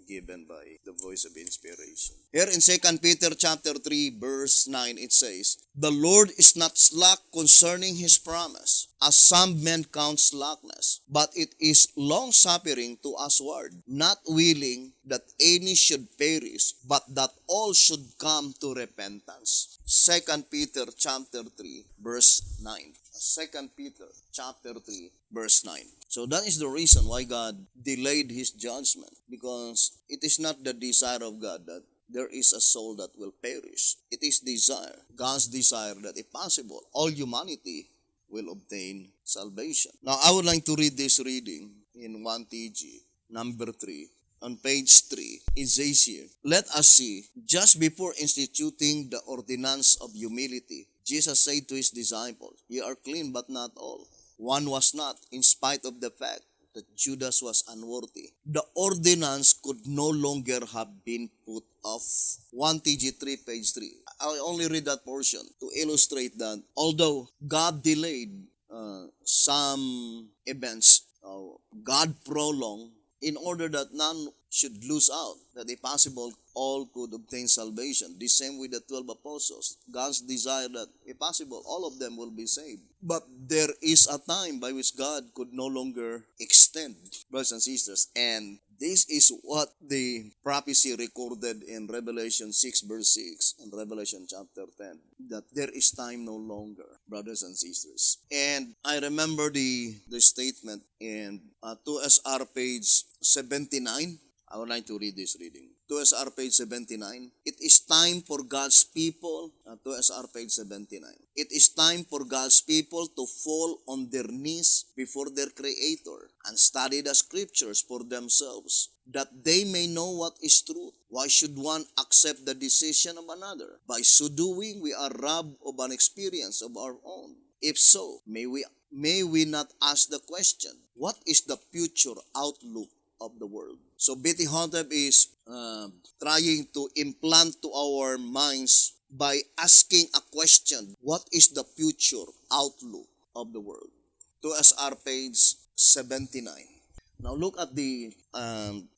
given by the voice of inspiration. Here in 2 Peter chapter 3, verse 9, it says, "The Lord is not slack concerning his promise, as some men count slackness, but it is long-suffering to usward, not willing that any should perish, but that all should come to repentance." 2 Peter chapter 3, verse 9. 2 Peter chapter 3, verse 9. So that is the reason why God delayed his judgment, because it is not the desire of God that there is a soul that will perish. It is desire, God's desire, that if possible, all humanity will obtain salvation. Now, I would like to read this reading in 1 TG, number 3. On page 3, it says here, "Let us see, just before instituting the ordinance of humility, Jesus said to his disciples, 'Ye are clean, but not all.' One was not, in spite of the fact that Judas was unworthy. The ordinance could no longer have been put off." 1 TG3, page 3. I'll only read that portion to illustrate that although God delayed some events, God prolonged in order that none should lose out, that if possible, all could obtain salvation. The same with the 12 apostles. God's desire that, if possible, all of them will be saved. But there is a time by which God could no longer extend, brothers and sisters. And this is what the prophecy recorded in Revelation 6, verse 6, and Revelation chapter 10, that there is time no longer, brothers and sisters. And I remember the statement in 2SR page 79. I would like to read this reading. 2SR page 79. It is time for God's people, 2SR page 79. It is time for God's people to fall on their knees before their Creator and study the scriptures for themselves, that they may know what is truth. Why should one accept the decision of another? By so doing, we are robbed of an experience of our own. If so, may we not ask the question, what is the future outlook of the world? So B.T. Hotep is trying to implant to our minds by asking a question, what is the future outlook of the world? 2SR page 79. Now look at the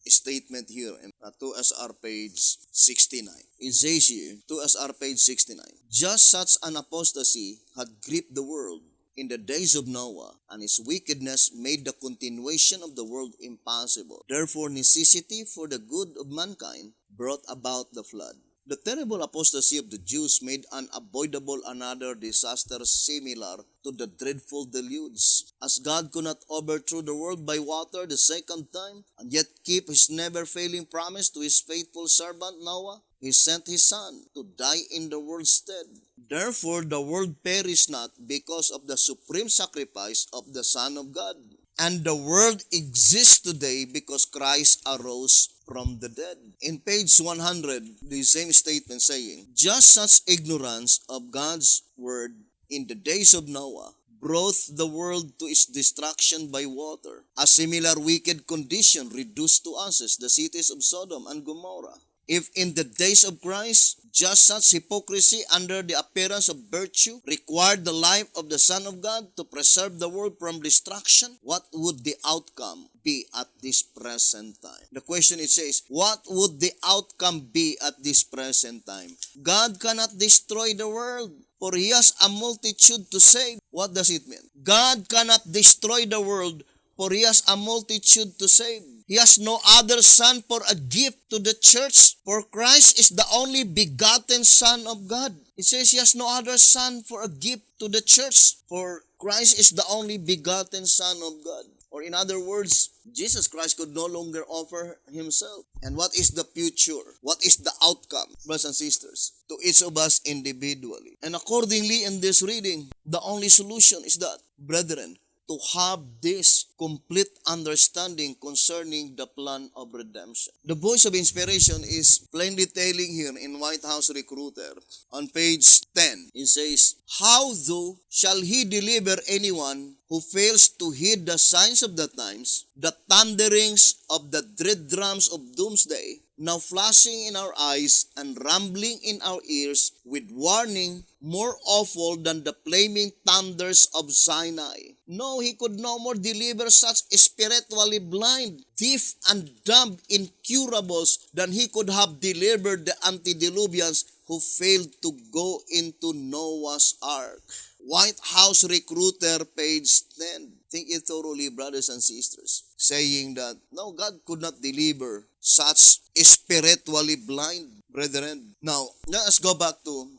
statement here in 2SR page 69. It says here, 2SR page 69, "Just such an apostasy had gripped the world in the days of Noah, and his wickedness made the continuation of the world impossible. Therefore, necessity for the good of mankind brought about the flood. The terrible apostasy of the Jews made unavoidable another disaster similar to the dreadful deluge. As God could not overthrow the world by water the second time, and yet keep his never-failing promise to his faithful servant Noah, he sent his son to die in the world's stead. Therefore, the world perished not because of the supreme sacrifice of the Son of God. And the world exists today because Christ arose from the dead." In page 100, the same statement saying, "Just such ignorance of God's word in the days of Noah brought the world to its destruction by water. A similar wicked condition reduced to ashes the cities of Sodom and Gomorrah. If in the days of Christ, just such hypocrisy under the appearance of virtue required the life of the Son of God to preserve the world from destruction, what would the outcome be at this present time? The question it says, what would the outcome be at this present time? God cannot destroy the world, for He has a multitude to save. What does it mean? God cannot destroy the world, for He has a multitude to save. He has no other son for a gift to the church, for Christ is the only begotten Son of God. It says He has no other son for a gift to the church, for Christ is the only begotten Son of God. Or in other words, Jesus Christ could no longer offer Himself. And what is the future? What is the outcome, brothers and sisters, to each of us individually? And accordingly in this reading, the only solution is that, brethren, to have this complete understanding concerning the plan of redemption. The voice of inspiration is plainly telling here in White House Recruiter on page 10. It says, how though shall He deliver anyone who fails to heed the signs of the times, the thunderings of the dread drums of doomsday, now flashing in our eyes and rumbling in our ears with warning more awful than the flaming thunders of Sinai. No, He could no more deliver such spiritually blind, deaf, and dumb incurables than He could have delivered the antediluvians who failed to go into Noah's ark. White House Recruiter, page 10. Think it thoroughly, brothers and sisters, saying that, no, God could not deliver such spiritually blind brethren. Now, let us go back to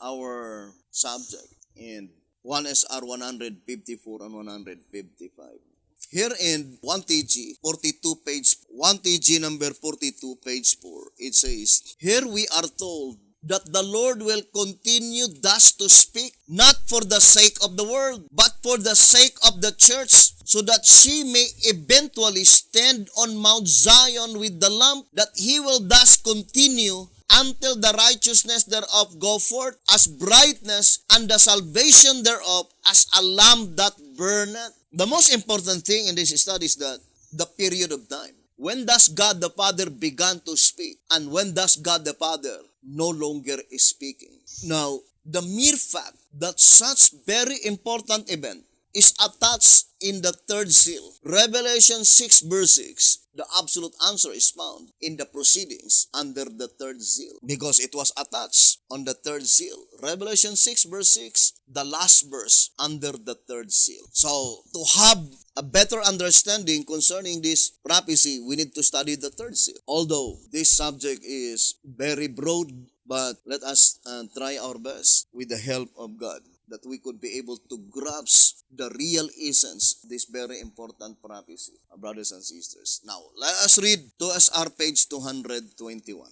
our subject in 1 SR 154 and 155. Here in 1TG 42 page 1TG number 42 page 4, it says, here we are told that the Lord will continue thus to speak, not for the sake of the world, but for the sake of the church, so that she may eventually stand on Mount Zion with the Lamb, that He will thus continue until the righteousness thereof go forth as brightness, and the salvation thereof as a lamp that burneth. The most important thing in this study is that the period of time. When does God the Father began to speak? And when does God the Father no longer is speaking? Now, the mere fact that such very important event is attached in the third seal, Revelation 6 verse 6, the absolute answer is found in the proceedings under the third seal, because it was attached on the third seal. Revelation 6 verse 6, the last verse under the third seal. So, to have a better understanding concerning this prophecy, we need to study the third seal. Although this subject is very broad, but let us try our best with the help of God, that we could be able to grasp the real essence of this very important prophecy, brothers and sisters. Now, let us read 2SR page 221.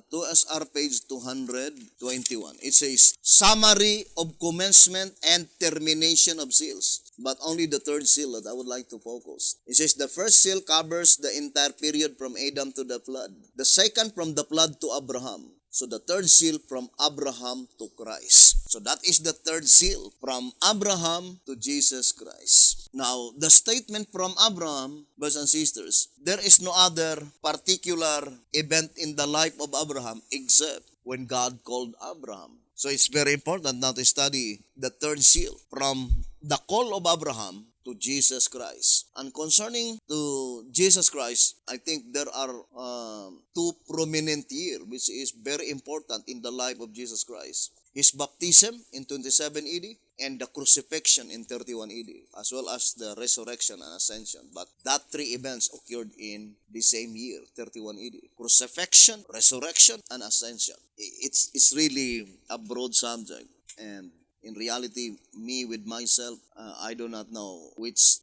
2SR page 221. It says, summary of commencement and termination of seals. But only the third seal that I would like to focus. It says, the first seal covers the entire period from Adam to the flood. The second from the flood to Abraham. So the third seal from Abraham to Christ. So that is the third seal from Abraham to Jesus Christ. Now, the statement from Abraham, brothers and sisters, there is no other particular event in the life of Abraham except when God called Abraham. So it's very important now to study the third seal from the call of Abraham to Jesus Christ. And concerning to Jesus Christ, I think there are two prominent years which is very important in the life of Jesus Christ. His baptism in 27 AD and the crucifixion in 31 AD, as well as the resurrection and ascension. But that three events occurred in the same year, 31 AD. Crucifixion, resurrection, and ascension. It's really a broad subject, and in reality, me with myself, I do not know which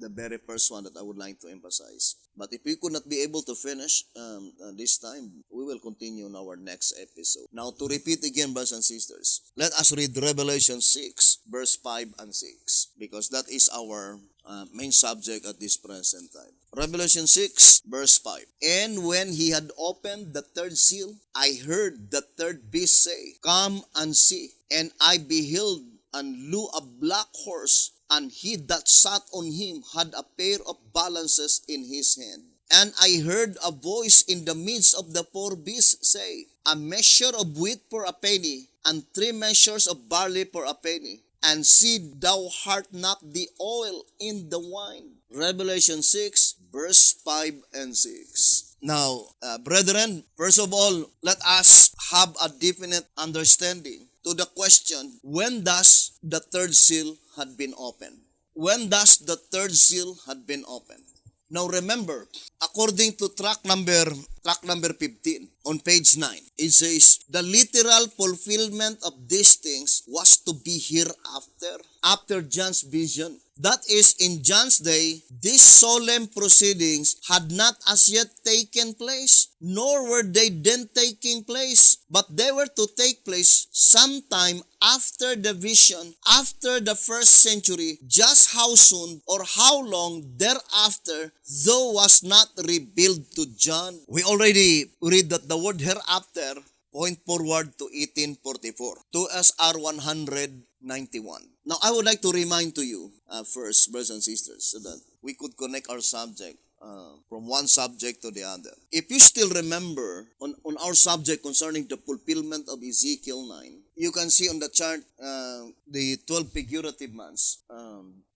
the very first one that I would like to emphasize. But if we could not be able to finish this time, we will continue in our next episode. Now, to repeat again, brothers and sisters, let us read Revelation 6, verse 5 and 6, because that is our main subject at this present time. Revelation 6, verse 5. And when he had opened the third seal, I heard the third beast say, come and see. And I beheld and lo a black horse, and he that sat on him had a pair of balances in his hand. And I heard a voice in the midst of the four beasts say, a measure of wheat for a penny, and 3 measures of barley for a penny. And see, thou art not the oil in the wine. Revelation 6, verse 5 and 6. Now, brethren, first of all, let us have a definite understanding to the question, when does the third seal had been opened? When does the third seal had been opened? Now remember, according to track number 15 on page 9, it says, the literal fulfillment of these things was to be hereafter, after John's vision. That is, in John's day, these solemn proceedings had not as yet taken place, nor were they then taking place, but they were to take place sometime after the vision, after the first century. Just how soon or how long thereafter, though was not revealed to John. We already read that the word hereafter point forward to 1844, to SR 191. Now, I would like to remind to you first, brothers and sisters, so that we could connect our subject from one subject to the other. If you still remember on our subject concerning the fulfillment of Ezekiel 9, you can see on the chart the 12 figurative months.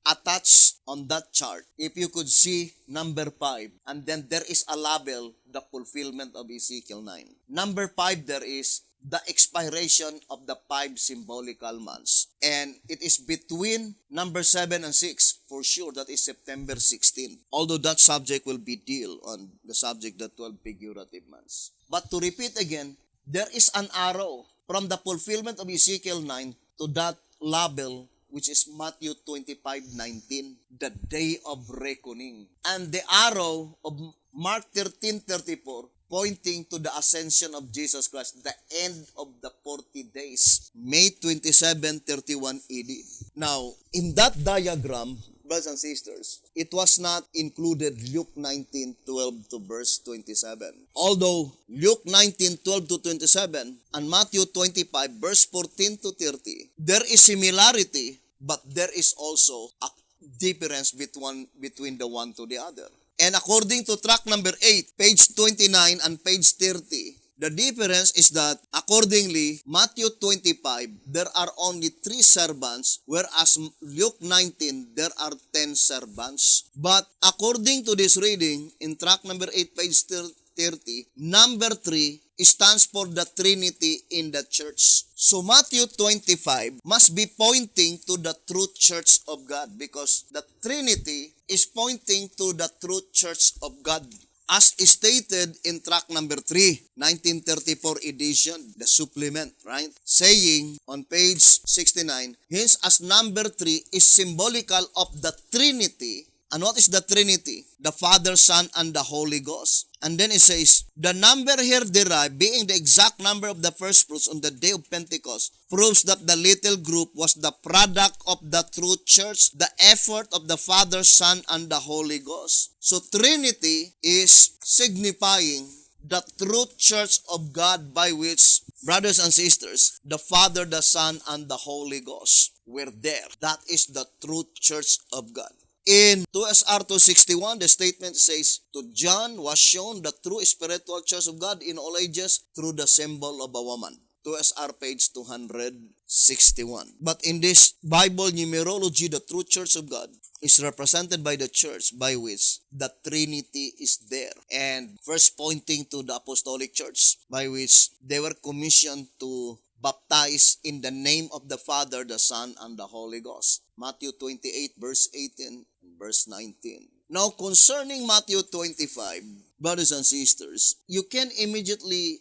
Attached on that chart, if you could see number 5, and then there is a label, the fulfillment of Ezekiel 9. Number 5, there is the expiration of the 5 symbolical months. And it is between number 7 and 6, for sure, that is September 16. Although that subject will be deal on the subject, the 12 figurative months. But to repeat again, there is an arrow from the fulfillment of Ezekiel 9 to that label, which is Matthew 25:19, the day of reckoning. And the arrow of Mark 13:34, pointing to the ascension of Jesus Christ, the end of the 40 days, May 27:31 AD. Now, in that diagram, brothers and sisters, it was not included Luke 19:12 to verse 27. Although Luke 19:12 to 27 and Matthew 25 verse 14 to 30, there is similarity, but there is also a difference between the one to the other. And according to track number 8, page 29 and page 30, the difference is that accordingly, Matthew 25, there are only 3 servants, whereas Luke 19, there are 10 servants. But according to this reading, in track number 8, page 30, number 3 stands for the Trinity in the church. So Matthew 25 must be pointing to the true church of God, because the Trinity is pointing to the true church of God, as stated in track number 3, 1934 edition, the supplement, right? Saying on page 69, hence as number 3 is symbolical of the Trinity. And what is the Trinity? The Father, Son, and the Holy Ghost. And then it says, the number here derived, being the exact number of the first fruits on the day of Pentecost, proves that the little group was the product of the true church, the effort of the Father, Son, and the Holy Ghost. So Trinity is signifying the true church of God, by which, brothers and sisters, the Father, the Son, and the Holy Ghost were there. That is the true church of God. In 2SR 261, the statement says, to John was shown the true spiritual church of God in all ages through the symbol of a woman. 2SR page 261. But in this Bible numerology, the true church of God is represented by the church by which the Trinity is there. And first pointing to the apostolic church, by which they were commissioned to baptize in the name of the Father, the Son, and the Holy Ghost. Matthew 28, verse 18, and verse 19. Now, concerning Matthew 25, brothers and sisters, you can immediately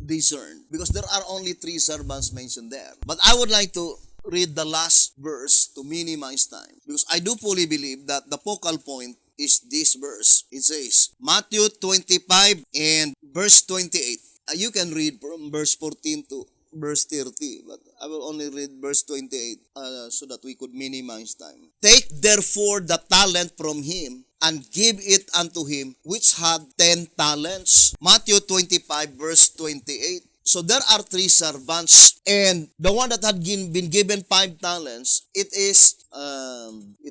discern, because there are only 3 servants mentioned there. But I would like to read the last verse to minimize time, because I do fully believe that the focal point is this verse. It says, Matthew 25 and verse 28. You can read from verse 14 to verse 30, but I will only read verse 28 so that we could minimize time. Take therefore the talent from him, and give it unto him which had 10 talents. Matthew 25 verse 28. So there are 3 servants, and the one that had been given 5 talents, it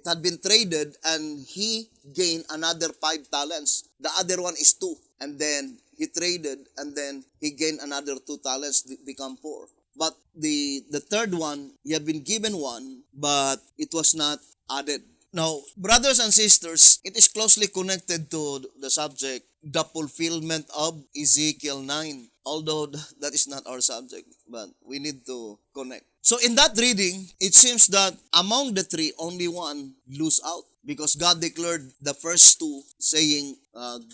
had been traded, and he gained another 5 talents. The other one is 2, and then he traded, and then he gained another 2 talents, become 4. But the third one, he had been given 1, but it was not added. Now, brothers and sisters, it is closely connected to the subject, the fulfillment of Ezekiel 9. Although that is not our subject, but we need to connect. So in that reading, it seems that among the 3, only 1 lose out, because God declared the first 2 saying,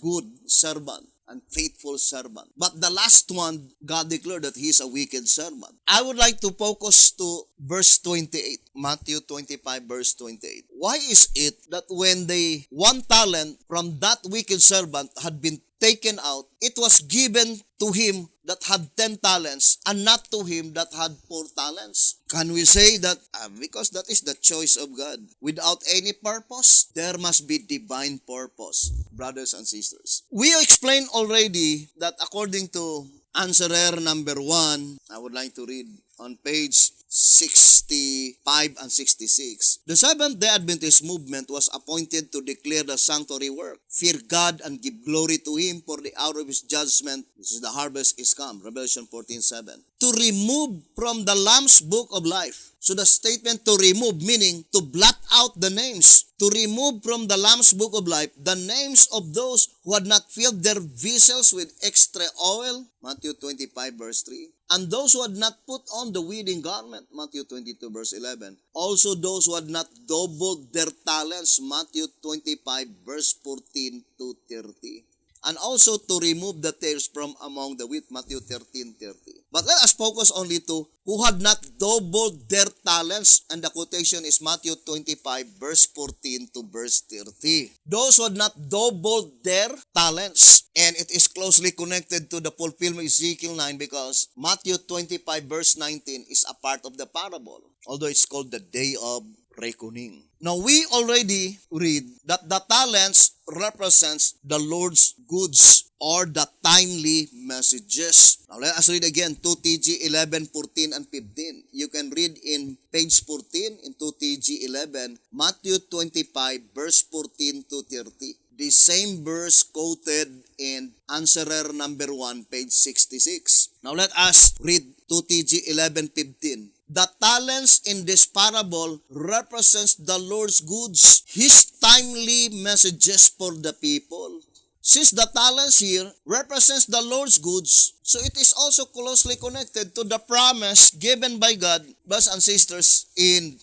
good servant and faithful servant. But the last one, God declared that he is a wicked servant. I would like to focus to verse 28, Matthew 25 verse 28. Why is it that when the 1 talent from that wicked servant had been taken out, it was given to him that had 10 talents and not to him that had 4 talents? Can we say that because that is the choice of God? Without any purpose, there must be divine purpose, brothers and sisters. We explained already that according to answerer number 1, I would like to read on page 65 and 66. The Seventh-day Adventist movement was appointed to declare the sanctuary work, fear God and give glory to Him, for the hour of His judgment, which is the harvest, is come. Revelation 14:7. To remove from the Lamb's book of life. So the statement to remove, meaning to blot out the names. To remove from the Lamb's book of life the names of those who had not filled their vessels with extra oil. Matthew 25 verse 3. And those who had not put on the wedding garment. Matthew 22 verse 11. Also those who had not doubled their talents. Matthew 25 verse 14 to 30. And also to remove the tares from among the wheat. Matthew 13:30. But let us focus only to who had not doubled their talents, and the quotation is Matthew 25 verse 14 to verse 30. Those who had not doubled their talents, and it is closely connected to the fulfillment of Ezekiel 9, because Matthew 25 verse 19 is a part of the parable, although it's called the day of reckoning. Now we already read that the talents represents the Lord's goods, or the timely messages. Now let us read again 2 TG 11, 14, and 15. You can read in page 14 in 2 TG 11, Matthew 25 verse 14 to 30. The same verse quoted in answerer number 1, page 66. Now let us read 2 TG 11, 15. The talents in this parable represents the Lord's goods, His timely messages for the people. Since the talents here represents the Lord's goods, so it is also closely connected to the promise given by God, brothers and sisters, in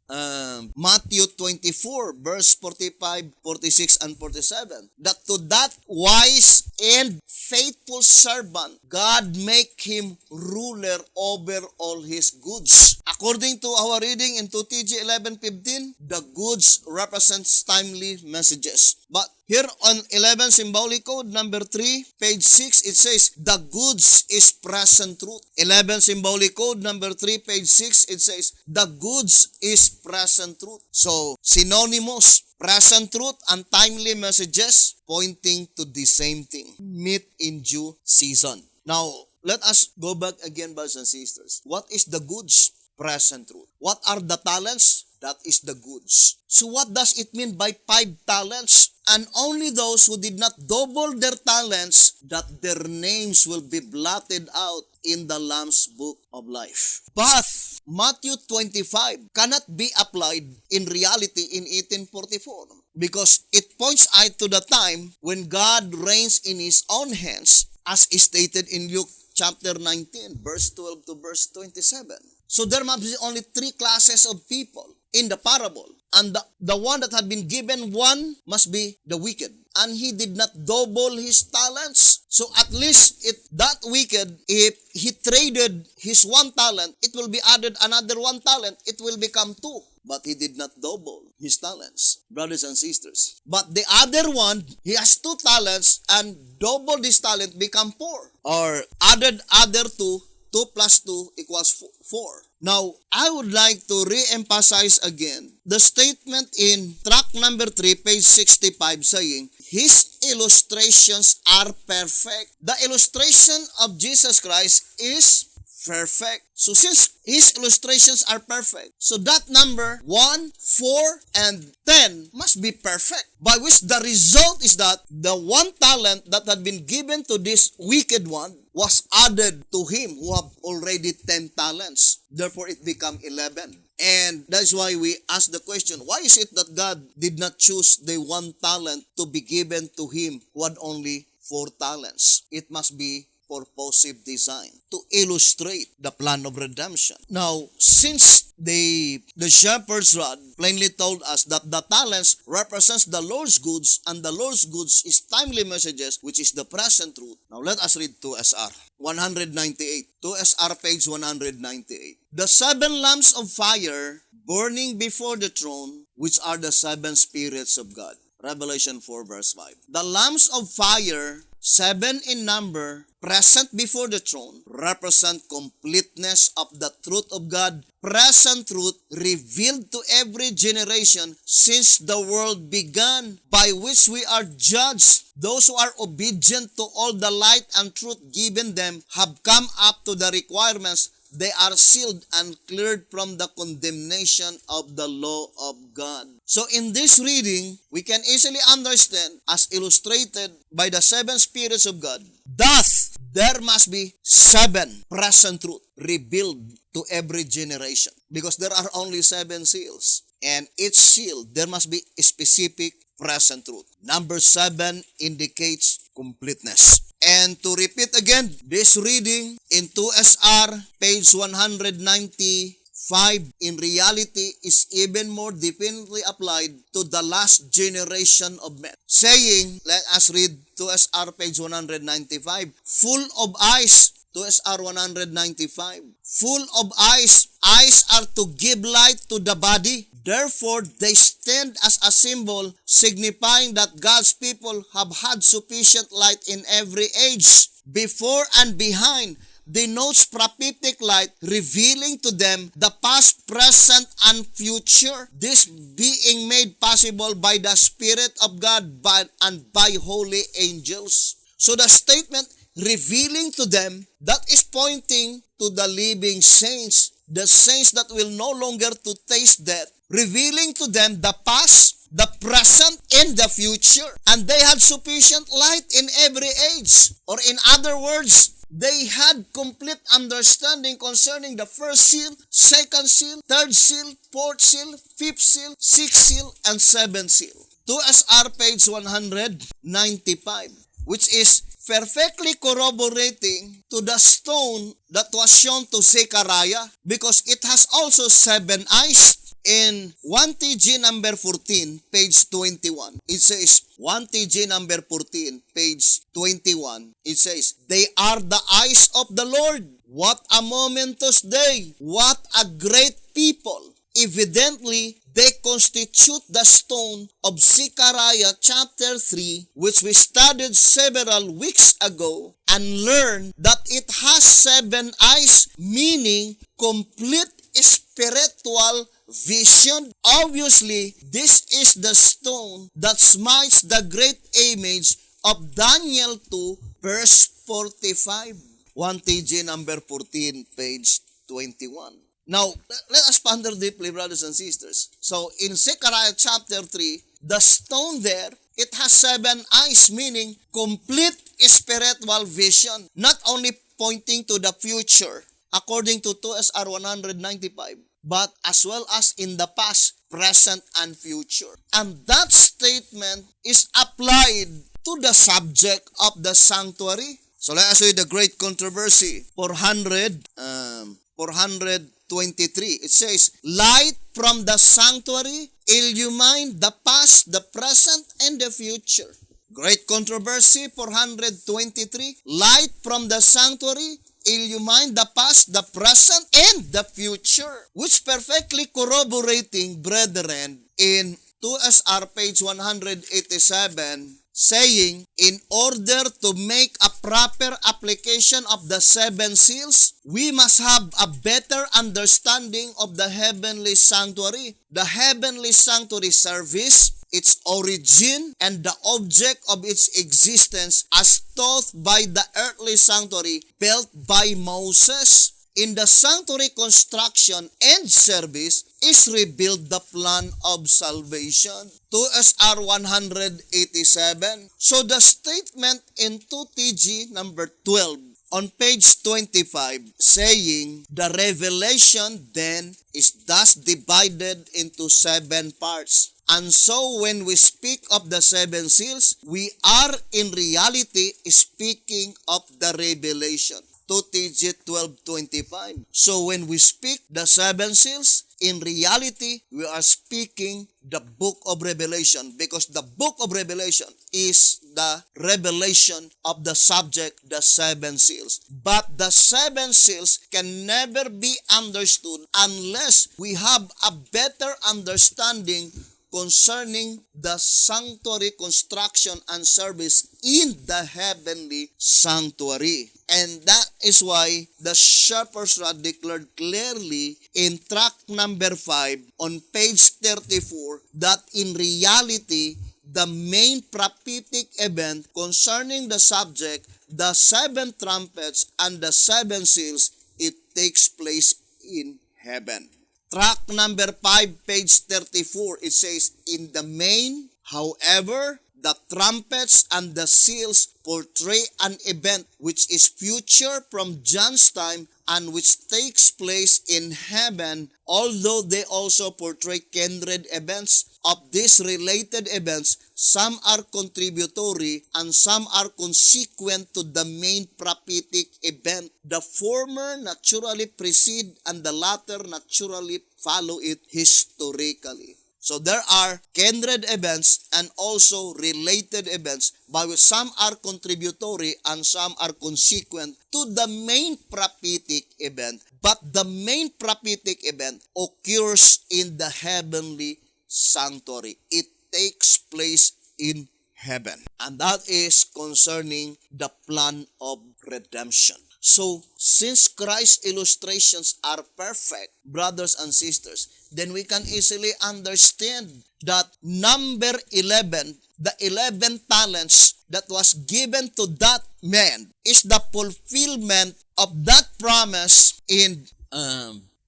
Matthew 24, verse 45, 46, and 47. That to that wise and faithful servant, God make him ruler over all his goods. According to our reading in 2 TG 11:15, the goods represents timely messages. But here on 11 symbolic code number 3, page 6, it says, the goods is present truth. 11 symbolic code number 3, page 6, it says, the goods is present truth. So, synonymous, present truth and timely messages pointing to the same thing. Meet in due season. Now, let us go back again, brothers and sisters. What is the goods? Present truth. What are the talents? That is the goods. So what does it mean by 5 talents? And only those who did not double their talents, that their names will be blotted out in the Lamb's book of life. But Matthew 25 cannot be applied in reality in 1844, because it points out to the time when God reigns in His own hands, as is stated in Luke chapter 19, verse 12 to verse 27. So there must be only 3 classes of people in the parable. And the one that had been given 1 must be the wicked. And he did not double his talents. So at least that wicked, if he traded his 1 talent, it will be added another 1 talent. It will become 2. But he did not double his talents, brothers and sisters. But the other one, he has 2 talents and doubled his talent, become 4. Or added other 2. 2 plus 2 equals 4. Now, I would like to re-emphasize again the statement in track number 3, page 65, saying, His illustrations are perfect. The illustration of Jesus Christ is perfect. So since his illustrations are perfect, so that number 1, 4, and 10 must be perfect. By which the result is that the 1 talent that had been given to this wicked one was added to him who have already 10 talents. Therefore, it became 11. And that's why we ask the question, why is it that God did not choose the 1 talent to be given to him who had only 4 talents? It must be purposive design to illustrate the plan of redemption. Now, since the shepherd's rod plainly told us that the talents represents the Lord's goods, and the Lord's goods is timely messages, which is the present truth. Now, let us read 2SR 198. 2SR page 198. The 7 lamps of fire burning before the throne, which are the 7 spirits of God. Revelation 4 verse 5. The lamps of fire, 7 in number, present before the throne, represent completeness of the truth of God, present truth revealed to every generation since the world began, by which we are judged. Those who are obedient to all the light and truth given them have come up to the requirements. They are sealed and cleared from the condemnation of the law of God. So in this reading, we can easily understand, as illustrated by the 7 spirits of God, thus there must be 7 present truth revealed to every generation. Because there are only 7 seals. And each seal, there must be a specific present truth. Number 7 indicates completeness. And to repeat again, this reading in 2SR, page 195, in reality is even more definitely applied to the last generation of men. Saying, let us read 2SR, page 195, full of eyes, 2SR 195, full of eyes. Eyes are to give light to the body. Therefore, they stand as a symbol signifying that God's people have had sufficient light in every age. Before and behind denotes prophetic light, revealing to them the past, present, and future. This being made possible by the Spirit of God and by holy angels. So the statement, revealing to them, that is pointing to the living saints, the saints that will no longer to taste death, revealing to them the past, the present, and the future. And they had sufficient light in every age. Or in other words, they had complete understanding concerning the first seal, second seal, third seal, fourth seal, fifth seal, sixth seal, and seventh seal. 2SR page 195, which is perfectly corroborating to the stone that was shown to Zechariah, because it has also 7 eyes. In 1 TG number 14, page 21, it says, 1 TG number 14, page 21, it says, they are the eyes of the Lord. What a momentous day! What a great people! Evidently, they constitute the stone of Zechariah chapter 3, which we studied several weeks ago, and learned that it has 7 eyes, meaning complete spiritual vision. Obviously, this is the stone that smites the great image of Daniel 2, verse 45. 1 TG number 14, page 21. Now, let us ponder deeply, brothers and sisters. So, in Zechariah chapter 3, the stone there, it has 7 eyes, meaning complete spiritual vision, not only pointing to the future, according to 2SR 195, but as well as in the past, present, and future. And that statement is applied to the subject of the sanctuary. So let us read the great controversy, 423. It says, light from the sanctuary illumine the past, the present, and the future. Great controversy, 423. Light from the sanctuary illumine the past, the present, and the future. Which perfectly corroborating, brethren, in 2SR page 187, saying, in order to make a proper application of the 7 seals, we must have a better understanding of the heavenly sanctuary. The heavenly sanctuary service, its origin, and the object of its existence as taught by the earthly sanctuary built by Moses. in the sanctuary construction and service is revealed the plan of salvation. 2SR 187. So the statement in 2TG number 12 on page 25 saying the revelation then is thus divided into 7 parts. And so when we speak of the 7 seals, we are in reality speaking of the revelation. 2TG 12:25. So when we speak the 7 seals, in reality, we are speaking the book of Revelation, because the book of Revelation is the revelation of the subject, the 7 seals. But the 7 seals can never be understood unless we have a better understanding concerning the sanctuary construction and service in the heavenly sanctuary. And that is why the Shepherd's Rod declared clearly in tract number 5 on page 34 that in reality, the main prophetic event concerning the subject, the 7 trumpets and the 7 seals, it takes place in heaven. Tract number 5, page 34, it says, in the main, however, the trumpets and the seals portray an event which is future from John's time and which takes place in heaven, although they also portray kindred events. Of these related events, some are contributory and some are consequent to the main prophetic event. The former naturally precede and the latter naturally follow it historically. So there are kindred events and also related events, by which some are contributory and some are consequent to the main prophetic event. But the main prophetic event occurs in the heavenly sanctuary. It takes place in heaven. And that is concerning the plan of redemption. So, since Christ's illustrations are perfect, brothers and sisters, then we can easily understand that number 11, the 11 talents that was given to that man, is the fulfillment of that promise in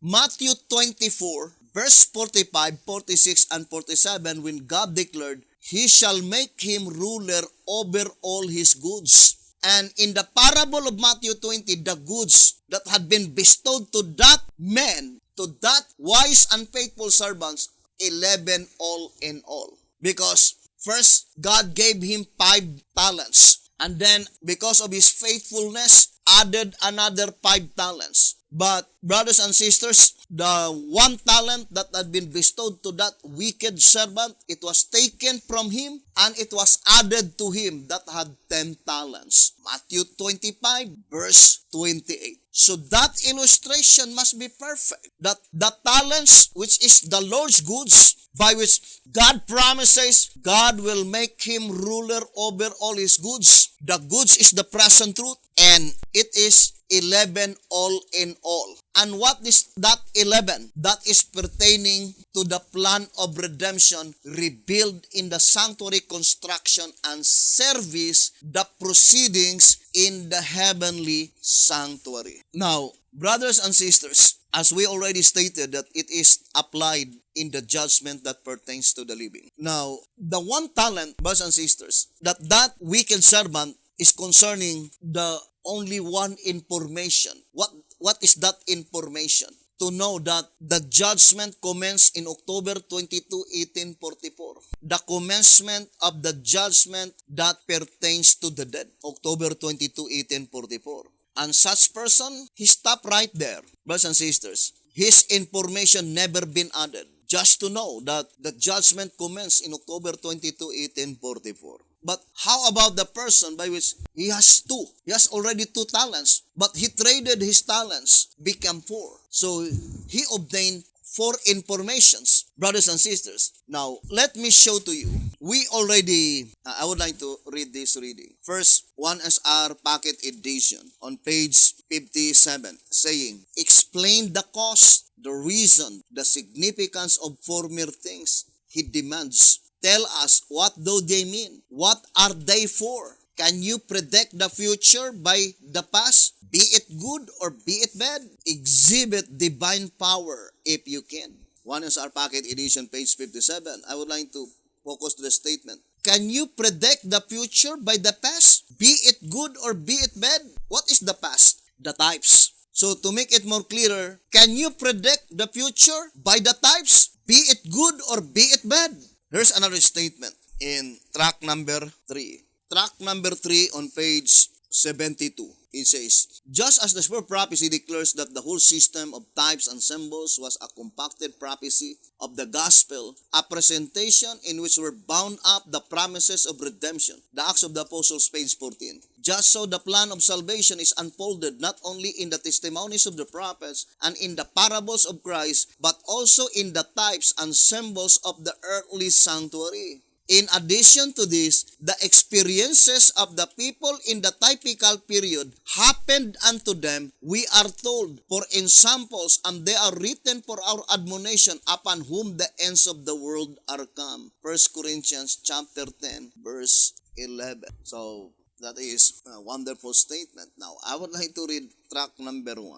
Matthew 24, verse 45, 46, and 47, when God declared, He shall make him ruler over all his goods. And in the parable of Matthew 20, the goods that had been bestowed to that man, to that wise and faithful servants, 11 all in all. Because first, God gave him 5 talents. And then, because of his faithfulness, added another 5 talents. But, brothers and sisters, the 1 talent that had been bestowed to that wicked servant, it was taken from him and it was added to him that had 10 talents. Matthew 25, verse 28. So that illustration must be perfect. That the talents, which is the Lord's goods, by which God promises God will make him ruler over all his goods. The goods is the present truth, and it is 11 all in all. And what is that 11? That is pertaining to the plan of redemption revealed in the sanctuary construction and service, the proceedings in the heavenly sanctuary. Now, brothers and sisters, as we already stated that it is applied in the judgment that pertains to the living. Now, the 1 talent, brothers and sisters, that wicked servant is concerning the only one information. What is that information? To know that the judgment commenced in October 22, 1844. The commencement of the judgment that pertains to the dead. October 22, 1844. And such person, he stopped right there. Brothers and sisters, his information never been added. Just to know that the judgment commenced in October 22, 1844. But how about the person by which he has 2? He has already 2 talents, but he traded his talents, became 4. So he obtained 4 informations, brothers and sisters. Now, let me show to you. We already, I would like to read this reading. First, 1SR Packet Edition on page 57, saying, explain the cause, the reason, the significance of former things. He demands, tell us, what do they mean? What are they for? Can you predict the future by the past? Be it good or be it bad? Exhibit divine power if you can. One is our Pocket Edition, page 57. I would like to focus to the statement. Can you predict the future by the past? Be it good or be it bad? What is the past? The types. So to make it more clearer, can you predict the future by the types? Be it good or be it bad? Here's another statement in track number 3. Track number 3 on page 72. It says, just as the Spirit prophecy declares that the whole system of types and symbols was a compacted prophecy of the gospel, a presentation in which were bound up the promises of redemption. The Acts of the Apostles, page 14. Just so the plan of salvation is unfolded not only in the testimonies of the prophets and in the parables of Christ, but also in the types and symbols of the earthly sanctuary. In addition to this, the experiences of the people in the typical period happened unto them, we are told, for examples, and they are written for our admonition, upon whom the ends of the world are come. 1 Corinthians chapter 10, verse 11. So, that is a wonderful statement. Now, I would like to read track number 1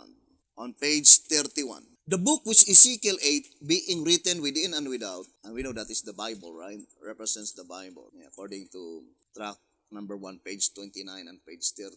on page 31. The book which Ezekiel 8 being written within and without, and we know that is the Bible, right? Represents the Bible, according to track number 1, page 29 and page 30.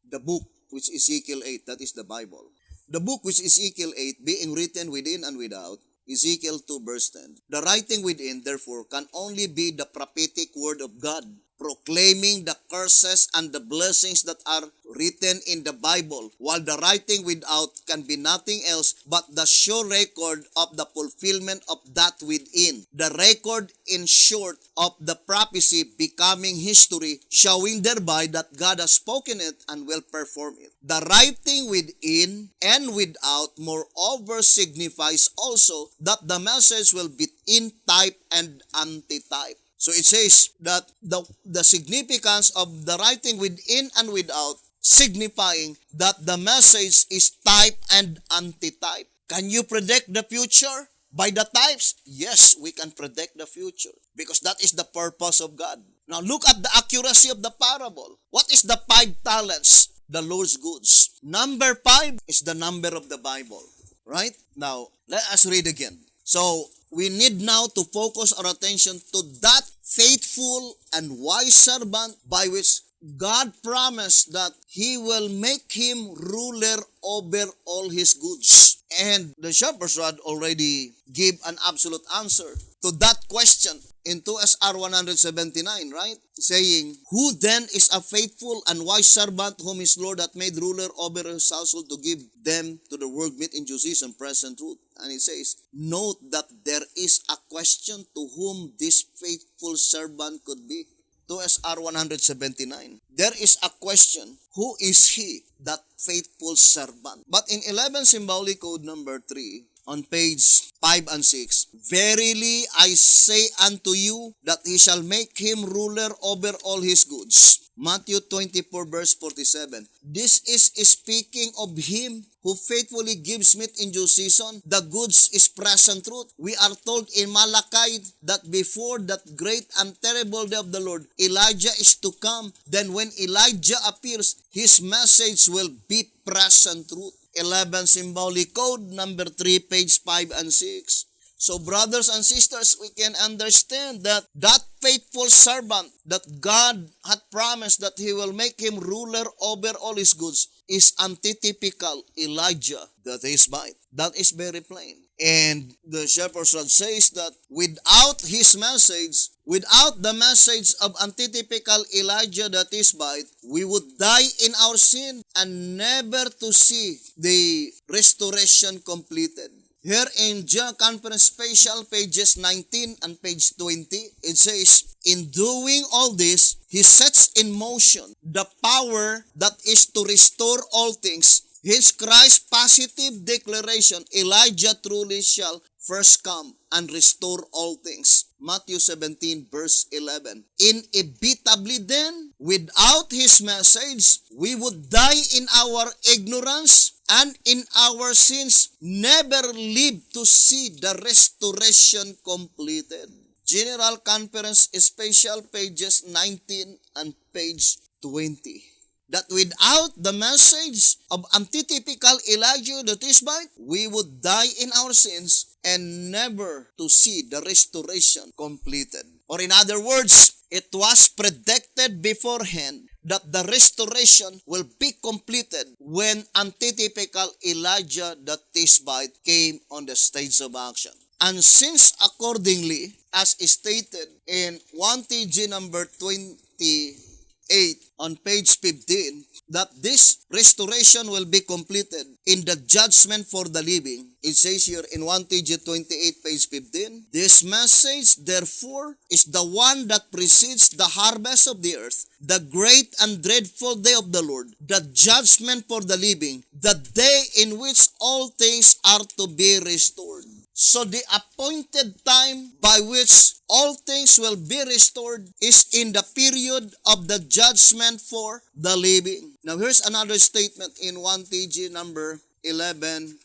The book which Ezekiel 8, that is the Bible. The book which Ezekiel 8 being written within and without, Ezekiel 2 verse 10. The writing within, therefore, can only be the prophetic word of God, proclaiming the curses and the blessings that are written in the Bible, while the writing without can be nothing else but the sure record of the fulfillment of that within. The record, in short, of the prophecy becoming history, showing thereby that God has spoken it and will perform it. The writing within and without, moreover, signifies also that the message will be in type and antitype. So it says that the significance of the writing within and without, signifying that the message is type and antitype. Can you predict the future by the types? Yes, we can predict the future because that is the purpose of God. Now look at the accuracy of the parable. What is the 5 talents? The Lord's goods. Number 5 is the number of the Bible. Right? Now, let us read again. So, we need now to focus our attention to that faithful and wise servant by which God promised that He will make him ruler over all His goods. And the Shepherd's Rod already gave an absolute answer to that question in 2SR 179, right? Saying, who then is a faithful and wise servant whom his Lord hath made ruler over his household to give them to the world meat in due season, present truth? And it says, note that there is a question to whom this faithful servant could be. 2SR 179. There is a question, who is he, that faithful servant? But in 11 Symbolic Code number 3, on page 5 and 6, verily I say unto you that he shall make him ruler over all his goods. Matthew 24 verse 47. This is speaking of him who faithfully gives meat in due season. The goods is present truth. We are told in Malachi that before that great and terrible day of the Lord, Elijah is to come. Then when Elijah appears, his message will be present truth. 11 Symbolic Code number 3, page 5 and 6. So brothers and sisters, we can understand that that faithful servant that God had promised that He will make him ruler over all His goods is antitypical Elijah that is by. That is very plain. And the Shepherd's Rod says that without his message, without the message of antitypical Elijah that is by, we would die in our sin and never to see the restoration completed. Here in General Conference Special, pages 19 and page 20, it says, in doing all this, He sets in motion the power that is to restore all things. Hence Christ's positive declaration, Elijah truly shall first come and restore all things. Matthew 17 verse 11. Inevitably then, without His message, we would die in our ignorance and in our sins, never live to see the restoration completed. General Conference Special, pages 19 and page 20. That without the message of antitypical Elijah the Tishbite, we would die in our sins and never to see the restoration completed. Or in other words, it was predicted beforehand that the restoration will be completed when antitypical Elijah the Tishbite came on the stage of action. And since accordingly, as stated in 1 TG number 28 on page 15, that this restoration will be completed in the judgment for the living. It says here in 1 TG 28 page 15, this message therefore is the one that precedes the harvest of the earth, the great and dreadful day of the Lord, the judgment for the living, the day in which all things are to be restored. So the appointed time by which all things will be restored is in the period of the judgment for the living. Now here's another statement in 1 TG number 11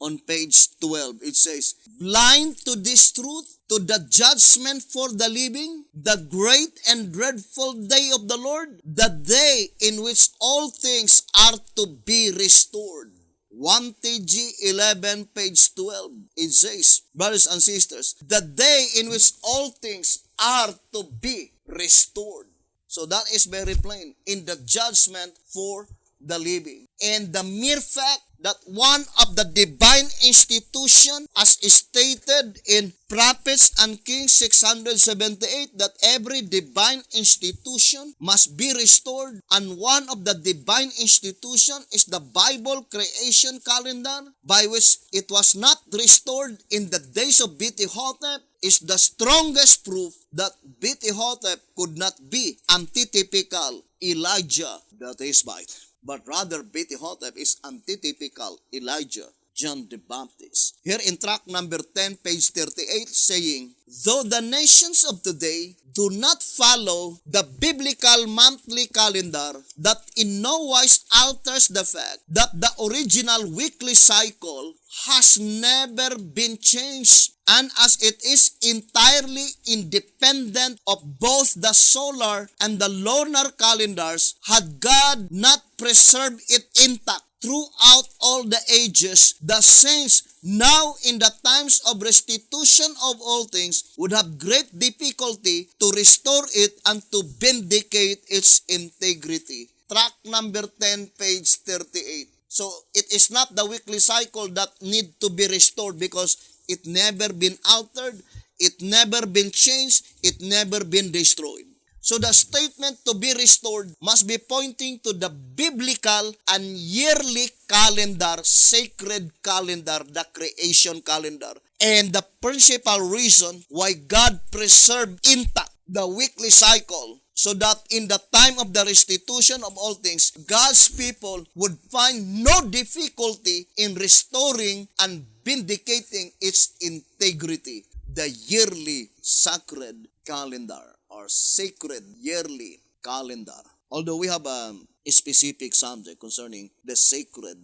on page 12. It says, blind to this truth, to the judgment for the living, the great and dreadful day of the Lord, the day in which all things are to be restored. 1 TG 11 page 12. It says, brothers and sisters, the day in which all things are to be restored. So that is very plain, in the judgment for the living. And the mere fact that one of the divine institution, as stated in Prophets and Kings 678, that every divine institution must be restored, and one of the divine institution is the Bible creation calendar, by which it was not restored in the days of Beti-Hotep, is the strongest proof that Beti-Hotep could not be antitypical Elijah the Tishbite, but rather Beti-Hotep is antitypical Elijah, John the Baptist. Here in tract number 10, page 38, saying, though the nations of today do not follow the biblical monthly calendar, that in no wise alters the fact that the original weekly cycle has never been changed, and as it is entirely independent of both the solar and the lunar calendars, had God not preserved it intact throughout all the ages, the saints now in the times of restitution of all things would have great difficulty to restore it and to vindicate its integrity. Tract number 10, page 38. So it is not the weekly cycle that need to be restored because it never been altered, it never been changed, it never been destroyed. So the statement to be restored must be pointing to the biblical and yearly calendar, sacred calendar, the creation calendar. And the principal reason why God preserved intact the weekly cycle, so that in the time of the restitution of all things, God's people would find no difficulty in restoring and vindicating its integrity. The yearly sacred calendar or sacred yearly calendar. Although we have a specific subject concerning the sacred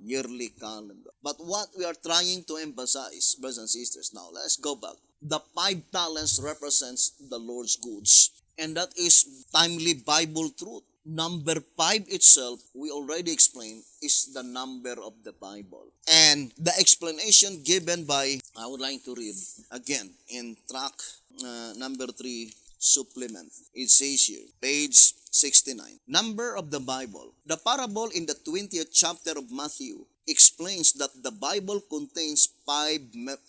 yearly calendar. But what we are trying to emphasize, brothers and sisters, now let's go back. The 5 talents represents the Lord's goods. And that is timely Bible truth. Number 5 itself, we already explained, is the number of the Bible. And the explanation given by, I would like to read again in tract number 3 supplement. It says here, page 69, number of the Bible. The parable in the 20th chapter of Matthew explains that the Bible contains 5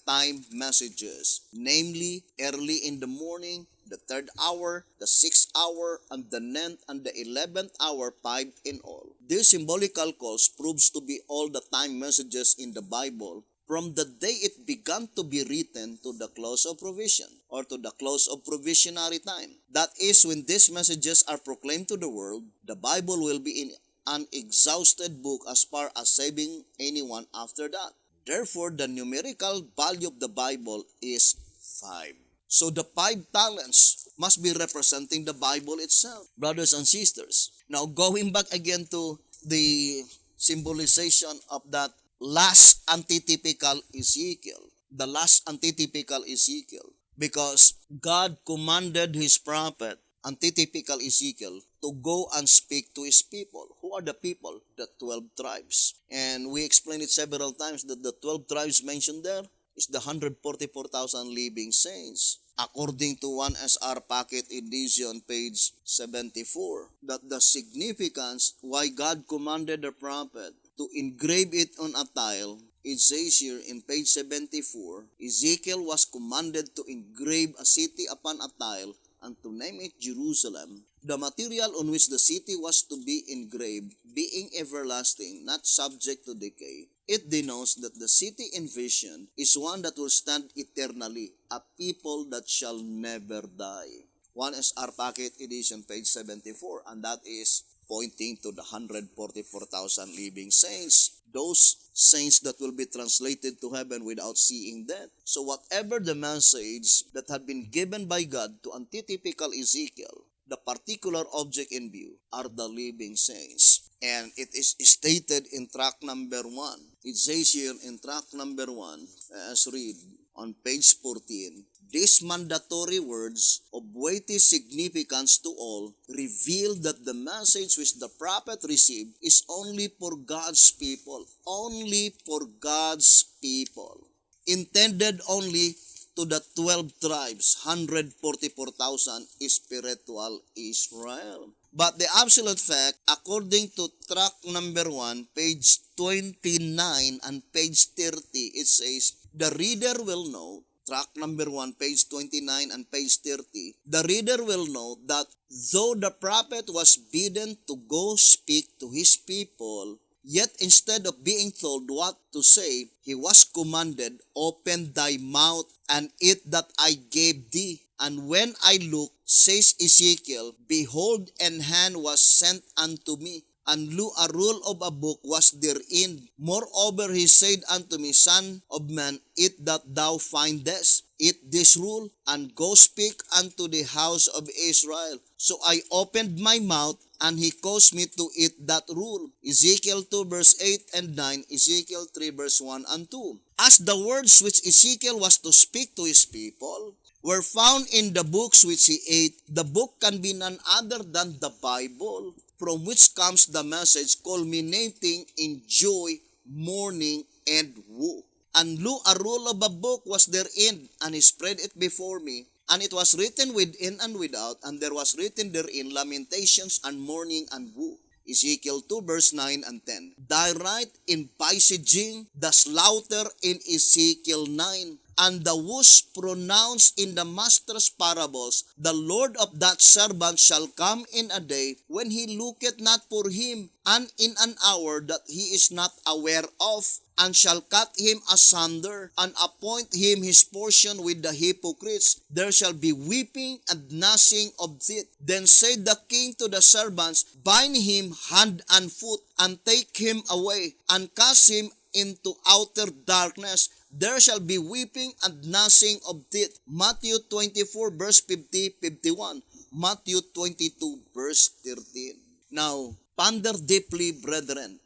time messages, namely early in the morning, the 3rd hour, the 6th hour, and the 9th and the 11th hour, 5 in all. This symbolical cause proves to be all the time messages in the Bible from the day it began to be written to the close of provision, or to the close of provisionary time. That is, when these messages are proclaimed to the world, the Bible will be in an exhausted book as far as saving anyone after that. Therefore, the numerical value of the Bible is 5. So the 5 talents must be representing the Bible itself, brothers and sisters. Now, going back again to the symbolization of that last antitypical Ezekiel, the last antitypical Ezekiel, because God commanded His prophet antitypical Ezekiel to go and speak to his people. Who are the people? The 12 tribes. And we explained it several times that the 12 tribes mentioned there is the 144,000 living saints. According to 1SR Packet Edition, page 74, that the significance why God commanded the prophet to engrave it on a tile, it says here in page 74, Ezekiel was commanded to engrave a city upon a tile and to name it Jerusalem. The material on which the city was to be engraved, being everlasting, not subject to decay, it denotes that the city envisioned is one that will stand eternally, a people that shall never die. 1SR Packet Edition, page 74, and that is pointing to the 144,000 living saints, those saints that will be translated to heaven without seeing death. So whatever the message that had been given by God to antitypical Ezekiel, the particular object in view are the living saints. And it is stated in tract number 1. It says here in tract number 1, as read on page 14, these mandatory words of weighty significance to all reveal that the message which the prophet received is only for God's people. Only for God's people. Intended only to the 12 tribes, 144,000 spiritual Israel. But the absolute fact, according to tract number 1, page 29 and page 30, it says, the reader will know, tract number 1, page 29 and page 30, the reader will know that though the prophet was bidden to go speak to his people, yet instead of being told what to say, he was commanded, open thy mouth and eat that I gave thee. And when I looked, says Ezekiel, behold, an hand was sent unto me, and lo, a roll of a book was therein. Moreover, he said unto me, Son of man, eat that thou findest. Eat this rule, and go speak unto the house of Israel. So I opened my mouth, and he caused me to eat that rule. Ezekiel 2 verse 8 and 9, Ezekiel 3 verse 1 and 2. As the words which Ezekiel was to speak to his people were found in the books which he ate, the book can be none other than the Bible, from which comes the message culminating in joy, mourning, and woe. And lo, a roll of a book was therein, and he spread it before me. And it was written within and without, and there was written therein lamentations and mourning and woe. Ezekiel 2 verse 9 and 10. Thy right in presaging the slaughter in Ezekiel 9, and the woes pronounced in the master's parables, the Lord of that servant shall come in a day when he looketh not for him, and in an hour that he is not aware of, and shall cut him asunder, and appoint him his portion with the hypocrites. There shall be weeping and gnashing of teeth. Then said the king to the servants, bind him hand and foot, and take him away, and cast him into outer darkness. There shall be weeping and gnashing of teeth. Matthew 24 verse 50-51. Matthew 22 verse 13. Now, ponder deeply, brethren,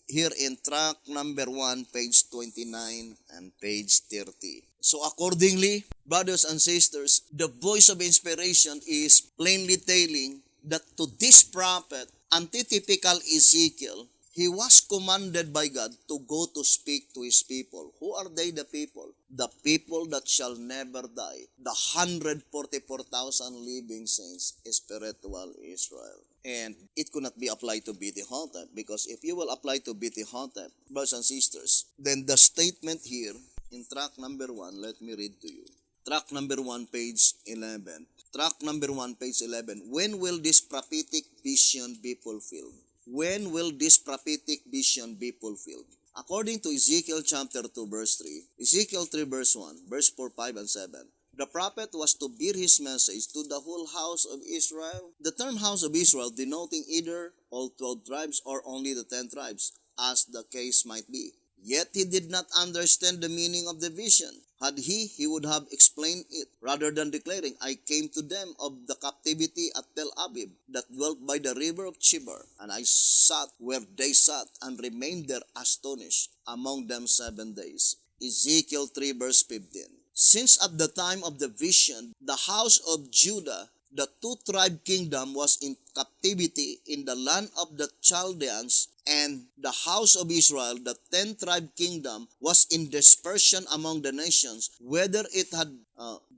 here in tract number 1, page 29 and page 30. So accordingly, brothers and sisters, the voice of inspiration is plainly telling that to this prophet, antitypical Ezekiel, he was commanded by God to go to speak to his people. Who are they, the people? The people that shall never die. The 144,000 living saints, spiritual Israel. And it could not be applied to B.T. Hotep, because if you will apply to B.T. Hotep, brothers and sisters, then the statement here in tract number 1, let me read to you. Tract number 1, page 11. Tract number 1, page 11. When will this prophetic vision be fulfilled? When will this prophetic vision be fulfilled? According to Ezekiel chapter 2 verse 3, Ezekiel 3 verse 1, verse 4, 5, and 7, the prophet was to bear his message to the whole house of Israel. The term house of Israel denoting either all 12 tribes or only the 10 tribes, as the case might be. Yet he did not understand the meaning of the vision. Had he would have explained it, rather than declaring, I came to them of the captivity at Tel Aviv, that dwelt by the river of Chebar, and I sat where they sat, and remained there astonished among them 7 days. Ezekiel 3 verse 15. Since at the time of the vision, the house of Judah the two-tribe kingdom was in captivity in the land of the Chaldeans, and the house of Israel, the 10-tribe kingdom, was in dispersion among the nations, whether it had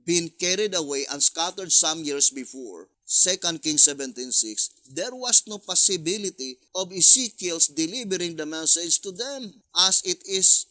been carried away and scattered some years before. 2 Kings 17:6, there was no possibility of Ezekiel's delivering the message to them, as it is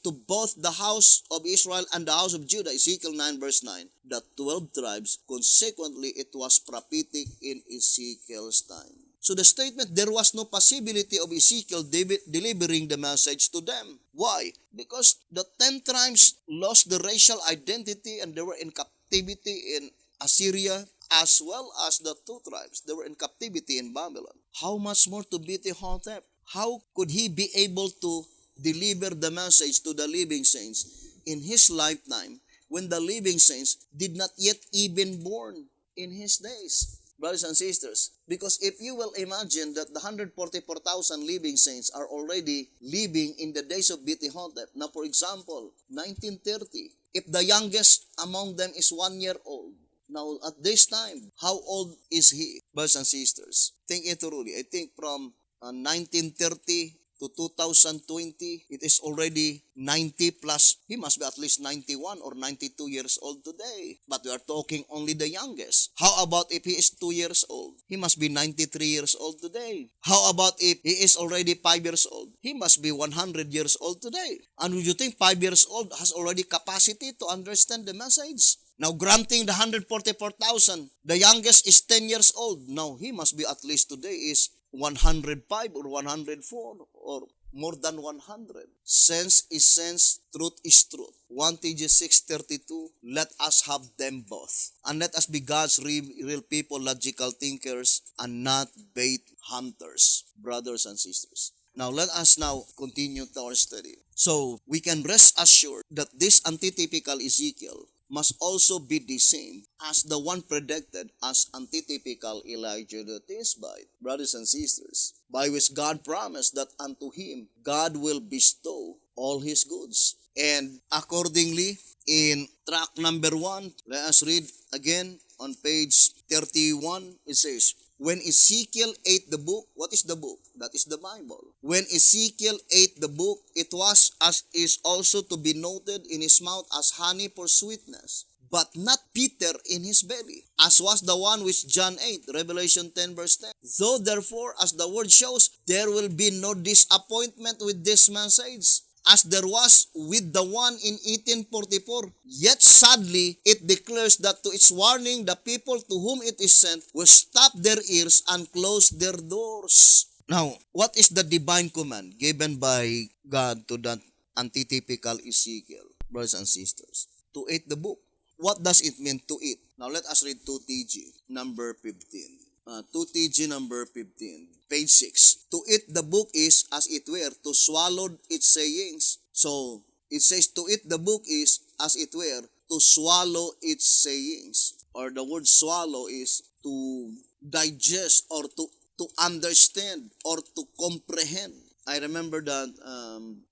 to both the house of Israel and the house of Judah. Ezekiel 9 verse 9, the 12 tribes. Consequently, it was prophetic in Ezekiel's time. So the statement, there was no possibility of Ezekiel delivering the message to them. Why? Because the 10 tribes lost the racial identity and they were in captivity in Assyria, as well as the 2 tribes. They were in captivity in Babylon. How much more to Beti-Hotep? How could he be able to deliver the message to the living saints in his lifetime when the living saints did not yet even born in his days? Brothers and sisters, because if you will imagine that the 144,000 living saints are already living in the days of Beti-Hotep. Now, for example, 1930, if the youngest among them is 1 year old, now at this time, how old is he? Brothers and sisters, think it thoroughly. I think from 1930 to 2020, it is already 90 plus. He must be at least 91 or 92 years old today. But we are talking only the youngest. How about if he is 2 years old? He must be 93 years old today. How about if he is already 5 years old? He must be 100 years old today. And would you think 5 years old has already capacity to understand the message? Now, granting the 144,000, the youngest is 10 years old. Now, he must be at least today is 105 or 104 or more than 100. Sense is sense, truth is truth. 1 TG 6:32, let us have them both. And let us be God's real people, logical thinkers, and not bait hunters, brothers and sisters. Now, let us now continue to our study. So, we can rest assured that this antitypical Ezekiel must also be the same as the one predicted as antitypical Elijah the Tishbite, brothers and sisters, by which God promised that unto him God will bestow all his goods. And accordingly, in track number 1, let us read again on page 31, it says, when Ezekiel ate the book, what is the book? That is the Bible. When Ezekiel ate the book, it was, as is also to be noted, in his mouth as honey for sweetness, but not bitter in his belly, as was the one which John ate, Revelation 10 verse 10. Though therefore, as the word shows, there will be no disappointment with this message, as there was with the one in 1844. Yet sadly, it declares that to its warning, the people to whom it is sent will stop their ears and close their doors. Now, what is the divine command given by God to that antitypical Ezekiel, brothers and sisters? To eat the book. What does it mean to eat? Now, let us read 2 TG, number 15. 2 TG number 15, page 6. To eat the book is, as it were, to swallow its sayings. So, it says to eat the book is, as it were, to swallow its sayings. Or the word swallow is to digest or to understand or to comprehend. I remember that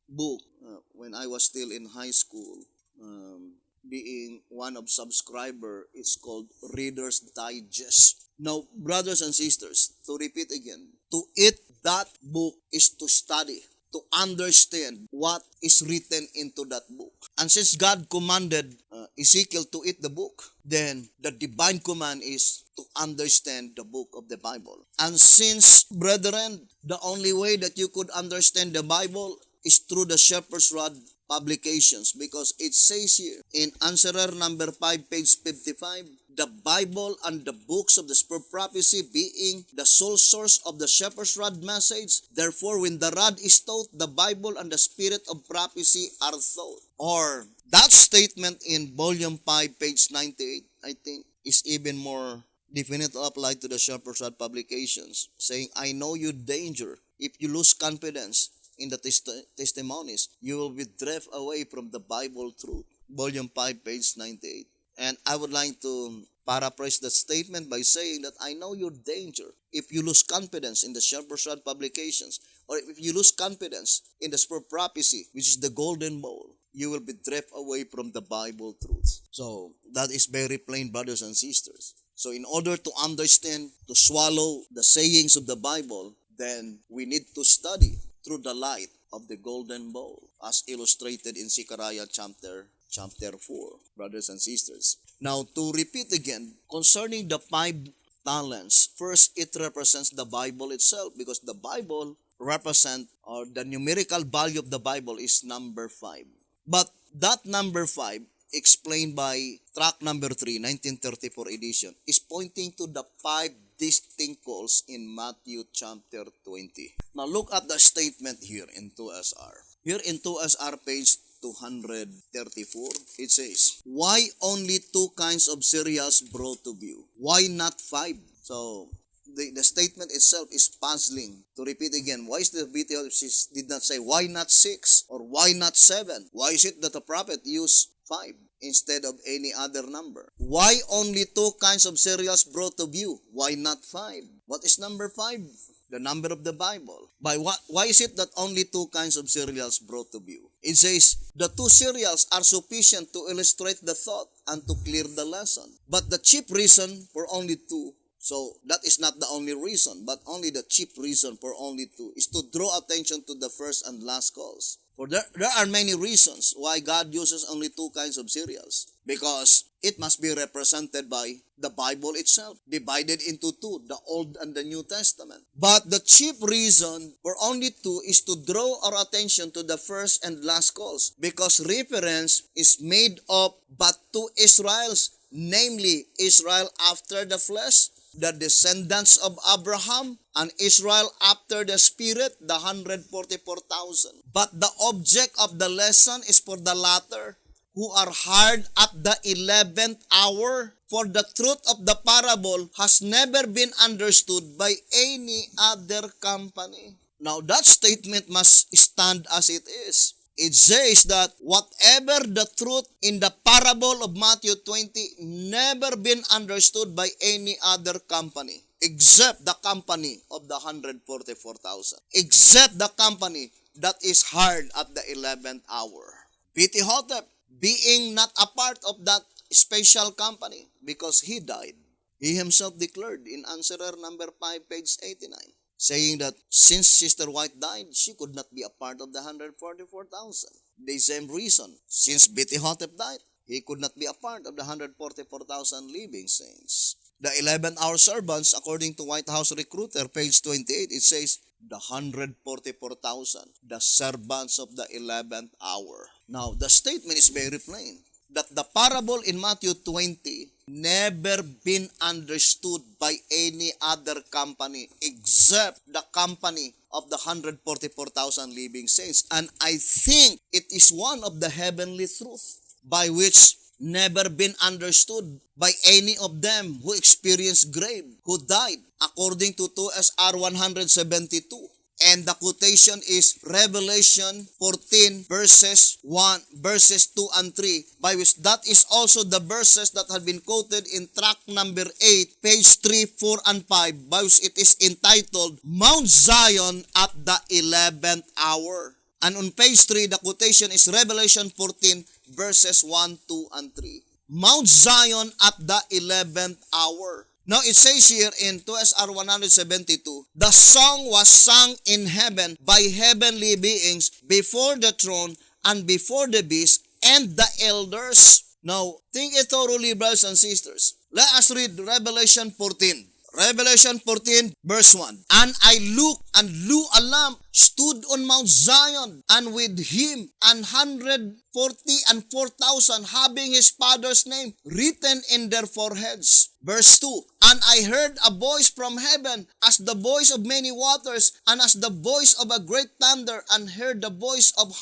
book when I was still in high school. Being one of subscriber, it's called Reader's Digest. Now, brothers and sisters, to repeat again, to eat that book is to study, to understand what is written into that book. And since God commanded Ezekiel to eat the book, then the divine command is to understand the book of the Bible. And since, brethren, the only way that you could understand the Bible is through the Shepherd's Rod publications, because it says here in answerer number 5, page 55, the Bible and the books of the Spirit of prophecy being the sole source of the Shepherd's Rod message. Therefore, when the rod is taught, the Bible and the Spirit of prophecy are taught. Or that statement in volume 5, page 98, I think, is even more definitely applied to the Shepherd's Rod publications, saying, I know your danger. If you lose confidence in the testimonies, you will be driven away from the Bible truth. Volume 5, page 98. And I would like to paraphrase that statement by saying that I know your danger if you lose confidence in the Shepherd's Rod publications, or if you lose confidence in the Spirit of prophecy, which is the golden bowl. you will be drift away from the Bible truth. So, that is very plain, brothers and sisters. So, in order to understand, to swallow the sayings of the Bible, then we need to study through the light of the golden bowl, as illustrated in Zechariah chapter 4, brothers and sisters. Now, to repeat again, concerning the 5 talents, first, it represents the Bible itself, because the Bible represent, or the numerical value of the Bible is number 5. But that number 5, explained by track number 3, 1934 edition, is pointing to the 5 distinct calls in Matthew chapter 20. Now look at the statement here in 2SR. Here in 2SR page 234, it says, why only 2 kinds of cereals brought to you? Why not 5? So, the statement itself is puzzling. To repeat again, why is the BTO did not say, why not 6? Or why not 7? Why is it that the prophet used 5 instead of any other number? Why only 2 kinds of cereals brought to you? Why not 5? What is number 5? The number of the Bible. Why is it that only 2 kinds of cereals brought to you? It says, the 2 cereals are sufficient to illustrate the thought and to clear the lesson. But the chief reason for only 2, so that is not the only reason, but only the chief reason for only 2 is to draw attention to the first and last calls. For there are many reasons why God uses only 2 kinds of cereals. Because it must be represented by the Bible itself, divided into 2, the Old and the New Testament. But the chief reason for only 2 is to draw our attention to the first and last calls, because reference is made of but 2 Israels, namely Israel after the flesh, the descendants of Abraham, and Israel after the spirit, the 144,000. But the object of the lesson is for the latter, who are hard at the 11th hour. For the truth of the parable has never been understood by any other company. Now that statement must stand as it is. It says that whatever the truth in the parable of Matthew 20 never been understood by any other company except the company of the 144,000. Except the company that is hard at the 11th hour. P.T. Hotep being not a part of that special company because he died. He himself declared in Answerer number 5, page 89. Saying that since Sister White died, she could not be a part of the 144,000. The same reason, since B.T. Hotep died, he could not be a part of the 144,000 living saints. The 11th-hour servants, according to White House Recruiter, page 28, it says, the 144,000, the servants of the 11th hour. Now, the statement is very plain, that the parable in Matthew 20 never been understood by any other company except the company of the 144,000 living saints. And I think it is one of the heavenly truths by which never been understood by any of them who experienced grave, who died, according to 2SR 172. And the quotation is Revelation 14 verses 2 and 3, by which that is also the verses that have been quoted in track number 8, page 3, 4, and 5, by which it is entitled Mount Zion at the 11th hour. And on page 3, the quotation is Revelation 14 verses 1, 2, and 3. Mount Zion at the 11th hour. Now it says here in 2SR 172, the song was sung in heaven by heavenly beings before the throne and before the beast and the elders. Now, think it thoroughly, brothers and sisters. Let us read Revelation 14. Revelation 14 verse 1. And I looked, and lo, a lamb stood on Mount Zion, and with him 144,000 having his father's name written in their foreheads. Verse 2. And I heard a voice from heaven as the voice of many waters, and as the voice of a great thunder, and heard the voice of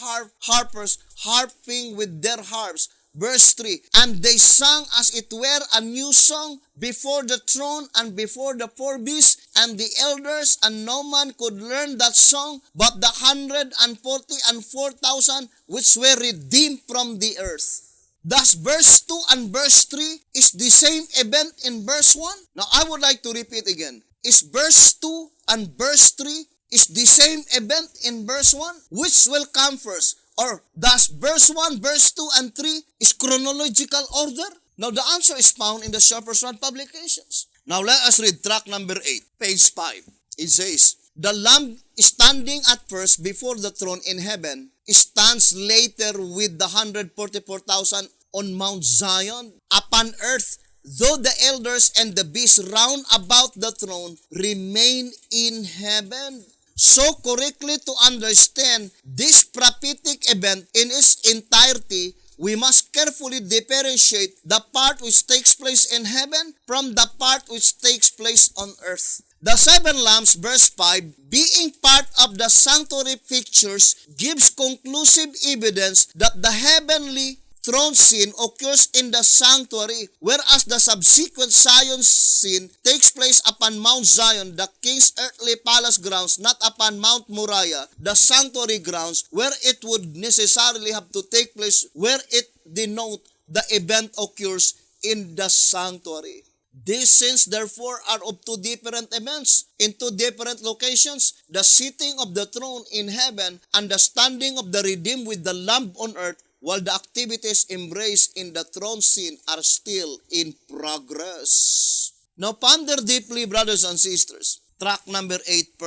harpers harping with their harps. Verse 3, and they sang as it were a new song before the throne and before the 4 beasts and the elders, and no man could learn that song but the 144,000 which were redeemed from the earth. Thus, verse 2 and verse 3 is the same event in verse 1. Now, I would like to repeat again. Is verse 2 and verse 3 is the same event in verse 1? Which will come first? Or does verse 1, verse 2, and 3 is chronological order? Now the answer is found in the Shepherd's Rod publications. Now let us read track number 8, page 5. It says, the Lamb standing at first before the throne in heaven stands later with the 144,000 on Mount Zion. Upon earth, though the elders and the beasts round about the throne remain in heaven. So correctly to understand this prophetic event in its entirety, we must carefully differentiate the part which takes place in heaven from the part which takes place on earth. The seven lamps, verse 5, being part of the sanctuary pictures, gives conclusive evidence that the heavenly throne scene occurs in the sanctuary, whereas the subsequent Zion scene takes place upon Mount Zion, the king's earthly palace grounds, not upon Mount Moriah, the sanctuary grounds, where it would necessarily have to take place, where it denote the event occurs in the sanctuary. These scenes therefore are of two different events in two different locations, the sitting of the throne in heaven and the standing of the redeemed with the Lamb on earth, while the activities embraced in the throne scene are still in progress. Now ponder deeply, brothers and sisters. Track number 8,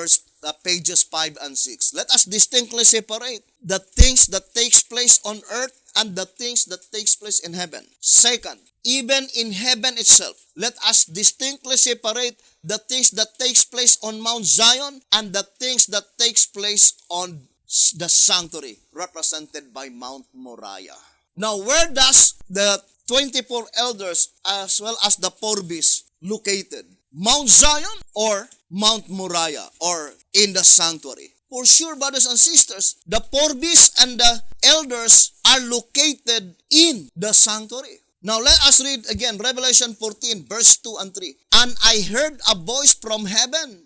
pages 5 and 6. Let us distinctly separate the things that takes place on earth and the things that takes place in heaven. Second, even in heaven itself, let us distinctly separate the things that takes place on Mount Zion and the things that takes place on the sanctuary, represented by Mount Moriah. Now, where does the 24 elders as well as the 4 beasts located? Mount Zion or Mount Moriah, or in the sanctuary? For sure, brothers and sisters, the 4 beasts and the elders are located in the sanctuary. Now let us read again Revelation 14, verse 2 and 3. And I heard a voice from heaven,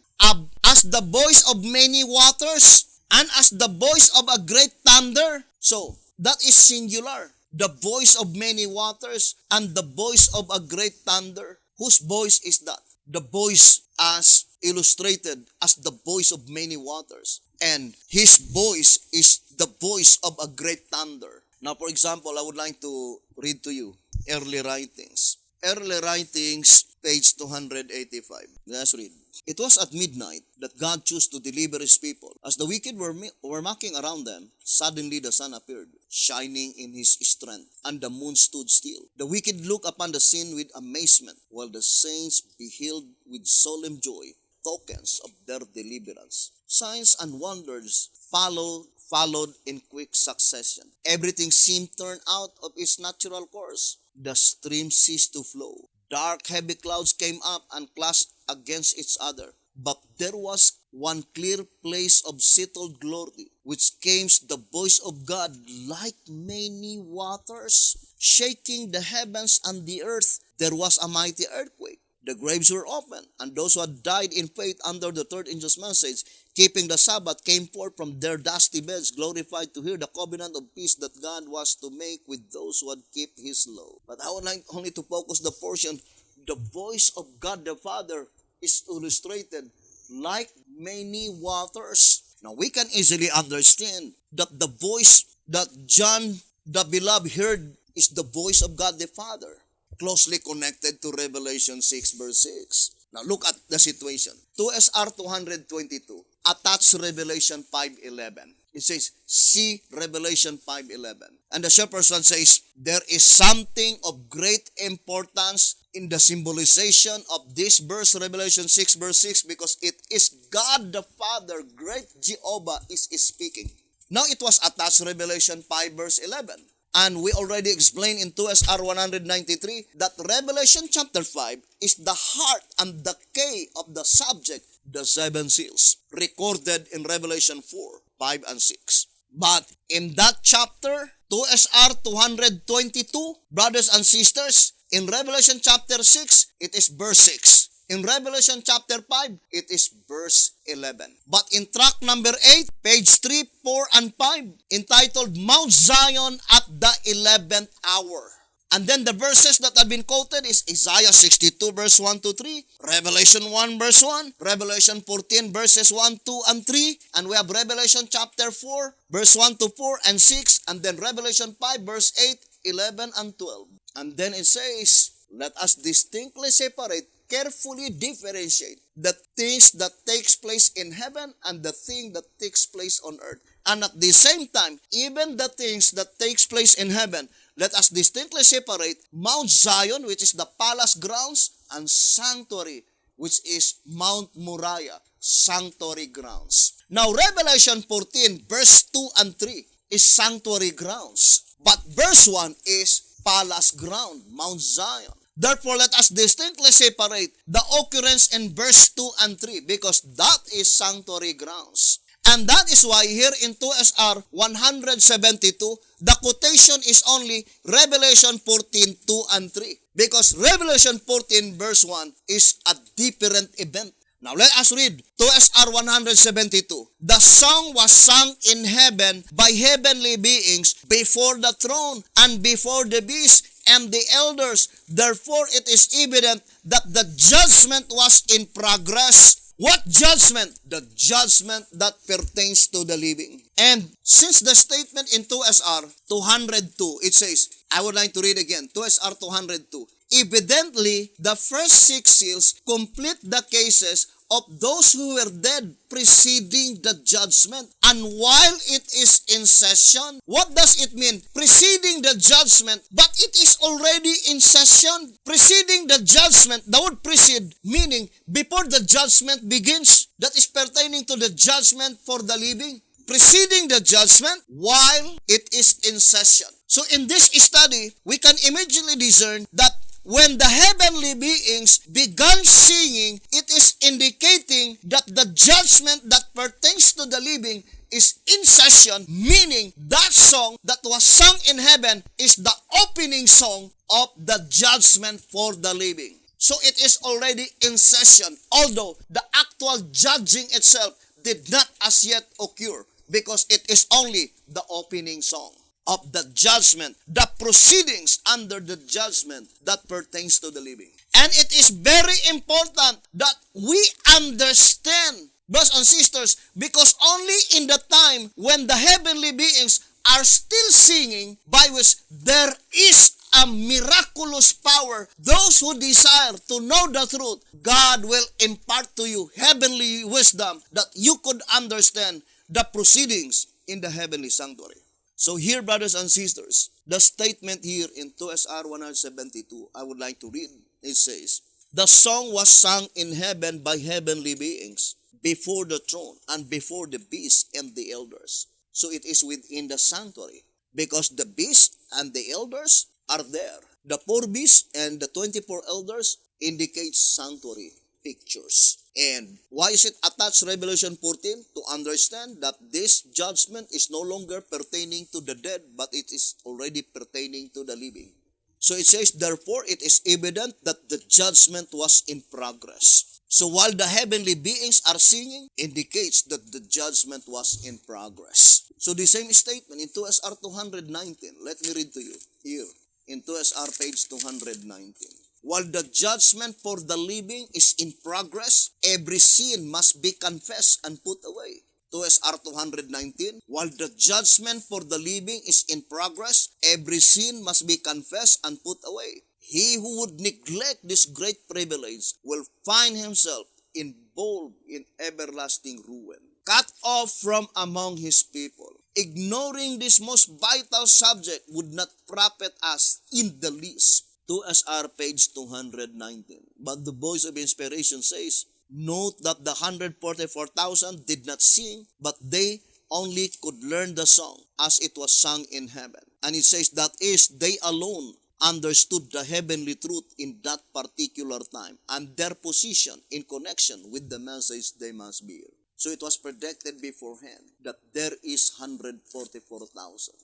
as the voice of many waters, and as the voice of a great thunder. So, that is singular. The voice of many waters and the voice of a great thunder. Whose voice is that? The voice as illustrated as the voice of many waters. And his voice is the voice of a great thunder. Now, for example, I would like to read to you early writings. Early writings, page 285. Let's read. It was at midnight that God chose to deliver his people. As the wicked were mocking around them, suddenly the sun appeared, shining in his strength, and the moon stood still. The wicked looked upon the scene with amazement, while the saints beheld with solemn joy tokens of their deliverance. Signs and wonders followed in quick succession. Everything seemed turned out of its natural course. The stream ceased to flow. Dark, heavy clouds came up and clashed against each other. But there was one clear place of settled glory, which came the voice of God like many waters, shaking the heavens and the earth. There was a mighty earthquake. The graves were opened, and those who had died in faith under the third angel's message, keeping the Sabbath, came forth from their dusty beds, glorified to hear the covenant of peace that God was to make with those who had kept his law. But I would like only to focus the portion, the voice of God the Father is illustrated like many waters. Now we can easily understand that the voice that John the Beloved heard is the voice of God the Father, closely connected to Revelation 6 verse 6. Now look at the situation. 2SR 222, attach Revelation 5:11. It says, see Revelation 5:11. And the Shepherd's Rod says, there is something of great importance in the symbolization of this verse, Revelation 6 verse 6, because it is God the Father, great Jehovah, is speaking. Now it was attached Revelation 5 verse 11. And we already explained in 2SR 193 that Revelation chapter 5 is the heart and the key of the subject, the 7 seals, recorded in Revelation 4, 5, and 6. But in that chapter, 2SR 222, brothers and sisters, in Revelation chapter 6, it is verse 6. In Revelation chapter 5, it is verse 11. But in track number 8, page 3, 4, and 5, entitled Mount Zion at the 11th Hour. And then the verses that have been quoted is Isaiah 62 verse 1 to 3, Revelation 1 verse 1, Revelation 14 verses 1, 2, and 3, and we have Revelation chapter 4 verse 1 to 4 and 6, and then Revelation 5 verse 8, 11, and 12. And then it says, let us distinctly separate, carefully differentiate the things that takes place in heaven and the thing that takes place on earth. And at the same time, even the things that takes place in heaven, let us distinctly separate Mount Zion, which is the palace grounds, and sanctuary, which is Mount Moriah, sanctuary grounds. Now, Revelation 14, verse 2 and 3 is sanctuary grounds. But verse 1 is palace ground, Mount Zion. Therefore, let us distinctly separate the occurrence in verse 2 and 3 because that is sanctuary grounds. And that is why here in 2SR 172, the quotation is only Revelation 14, 2 and 3. Because Revelation 14 verse 1 is a different event. Now let us read 2SR 172. The song was sung in heaven by heavenly beings before the throne and before the beast and the elders. Therefore it is evident that the judgment was in progress. What judgment? The judgment that pertains to the living. And since the statement in 2SR 202, it says, I would like to read again, 2SR 202. Evidently, the first 6 seals complete the cases of those who were dead preceding the judgment. And while it is in session, what does it mean? Preceding the judgment, but it is already in session. Preceding the judgment, the word precede, meaning before the judgment begins, that is pertaining to the judgment for the living. Preceding the judgment while it is in session. So in this study, we can immediately discern that when the heavenly beings began singing, it is indicating that the judgment that pertains to the living is in session, meaning that song that was sung in heaven is the opening song of the judgment for the living. So it is already in session, although the actual judging itself did not as yet occur because it is only the opening song of the judgment, the proceedings under the judgment that pertains to the living. And it is very important that we understand, brothers and sisters, because only in the time when the heavenly beings are still singing, by which there is a miraculous power, those who desire to know the truth, God will impart to you heavenly wisdom that you could understand the proceedings in the heavenly sanctuary. So here, brothers and sisters, the statement here in 2SR 172, I would like to read. It says, the song was sung in heaven by heavenly beings before the throne and before the beast and the elders. So it is within the sanctuary because the beast and the elders are there. The 4 beasts and the 24 elders indicate sanctuary pictures. And why is it attached Revelation 14? To understand that this judgment is no longer pertaining to the dead, but it is already pertaining to the living. So it says, therefore it is evident that the judgment was in progress. So while the heavenly beings are singing, indicates that the judgment was in progress. So the same statement in 2SR 219, let me read to you here in 2SR page 219. While the judgment for the living is in progress, every sin must be confessed and put away. 2SR 219, while the judgment for the living is in progress, every sin must be confessed and put away. He who would neglect this great privilege will find himself involved in everlasting ruin, cut off from among his people. Ignoring this most vital subject would not profit us in the least. 2SR page 219. But the voice of inspiration says, note that the 144,000 did not sing, but they only could learn the song as it was sung in heaven. And it says that is, they alone understood the heavenly truth in that particular time and their position in connection with the message they must bear. So it was predicted beforehand that there is 144,000.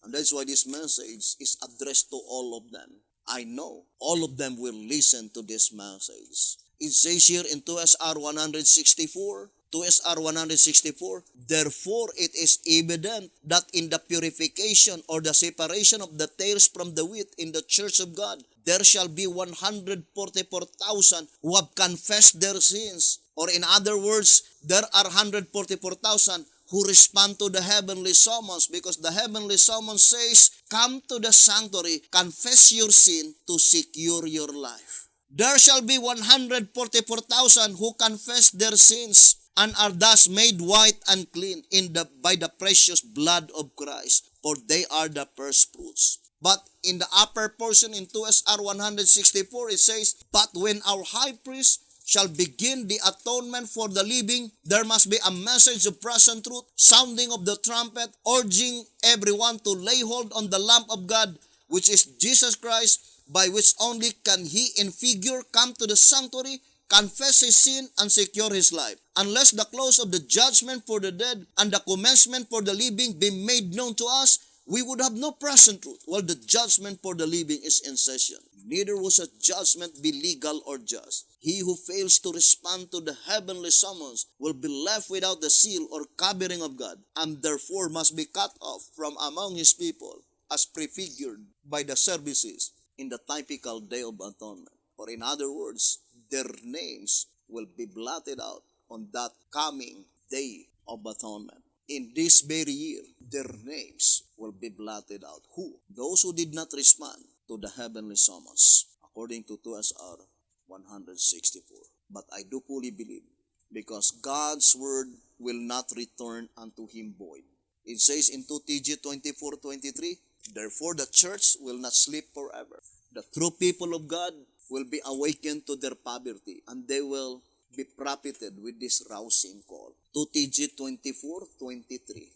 And that's why this message is addressed to all of them. I know all of them will listen to this message. It says here in 2SR 164, 2SR 164, therefore it is evident that in the purification or the separation of the tares from the wheat in the church of God, there shall be 144,000 who have confessed their sins. Or in other words, there are 144,000 who respond to the heavenly summons, because the heavenly summons says, come to the sanctuary, confess your sin to secure your life. There shall be 144,000 who confess their sins and are thus made white and clean by the precious blood of Christ, for they are the first fruits. But in the upper portion in 2SR 164, it says, but when our high priest shall begin the atonement for the living, there must be a message of present truth, sounding of the trumpet, urging everyone to lay hold on the lamp of God, which is Jesus Christ, by which only can he in figure come to the sanctuary, confess his sin, and secure his life. Unless the close of the judgment for the dead and the commencement for the living be made known to us, we would have no present truth, while the judgment for the living is in session. Neither will such judgment be legal or just. He who fails to respond to the heavenly summons will be left without the seal or covering of God, and therefore must be cut off from among his people, as prefigured by the services in the typical Day of Atonement. Or in other words, their names will be blotted out on that coming Day of Atonement. In this very year, their names will be blotted out. Who? Those who did not respond to the heavenly summons, according to 2SR 164. But I do fully believe, because God's word will not return unto him void. It says in 2TG 24:23, therefore the church will not sleep forever. The true people of God will be awakened to their poverty, and they will be profited with this rousing call. 2TG 24:23.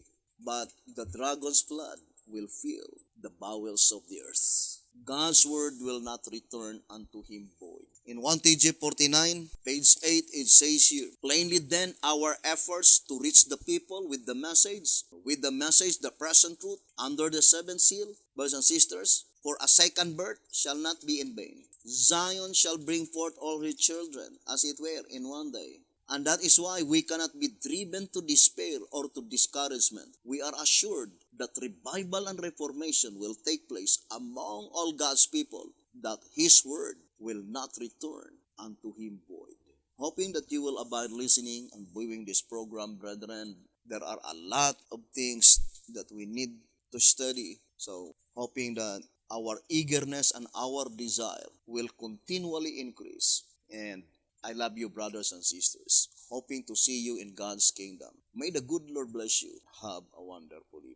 But the dragon's blood will fill the bowels of the earth. God's word will not return unto him void. In 1TG 49, page 8, it says here, plainly then our efforts to reach the people with the message, the present truth, under the seventh seal, brothers and sisters, for a second birth shall not be in vain. Zion shall bring forth all her children, as it were, in one day. And that is why we cannot be driven to despair or to discouragement. We are assured that revival and reformation will take place among all God's people, that his word will not return unto him void. Hoping that you will abide listening and viewing this program, brethren. There are a lot of things that we need to study. So, hoping that our eagerness and our desire will continually increase. And I love you, brothers and sisters. Hoping to see you in God's kingdom. May the good Lord bless you. Have a wonderful year.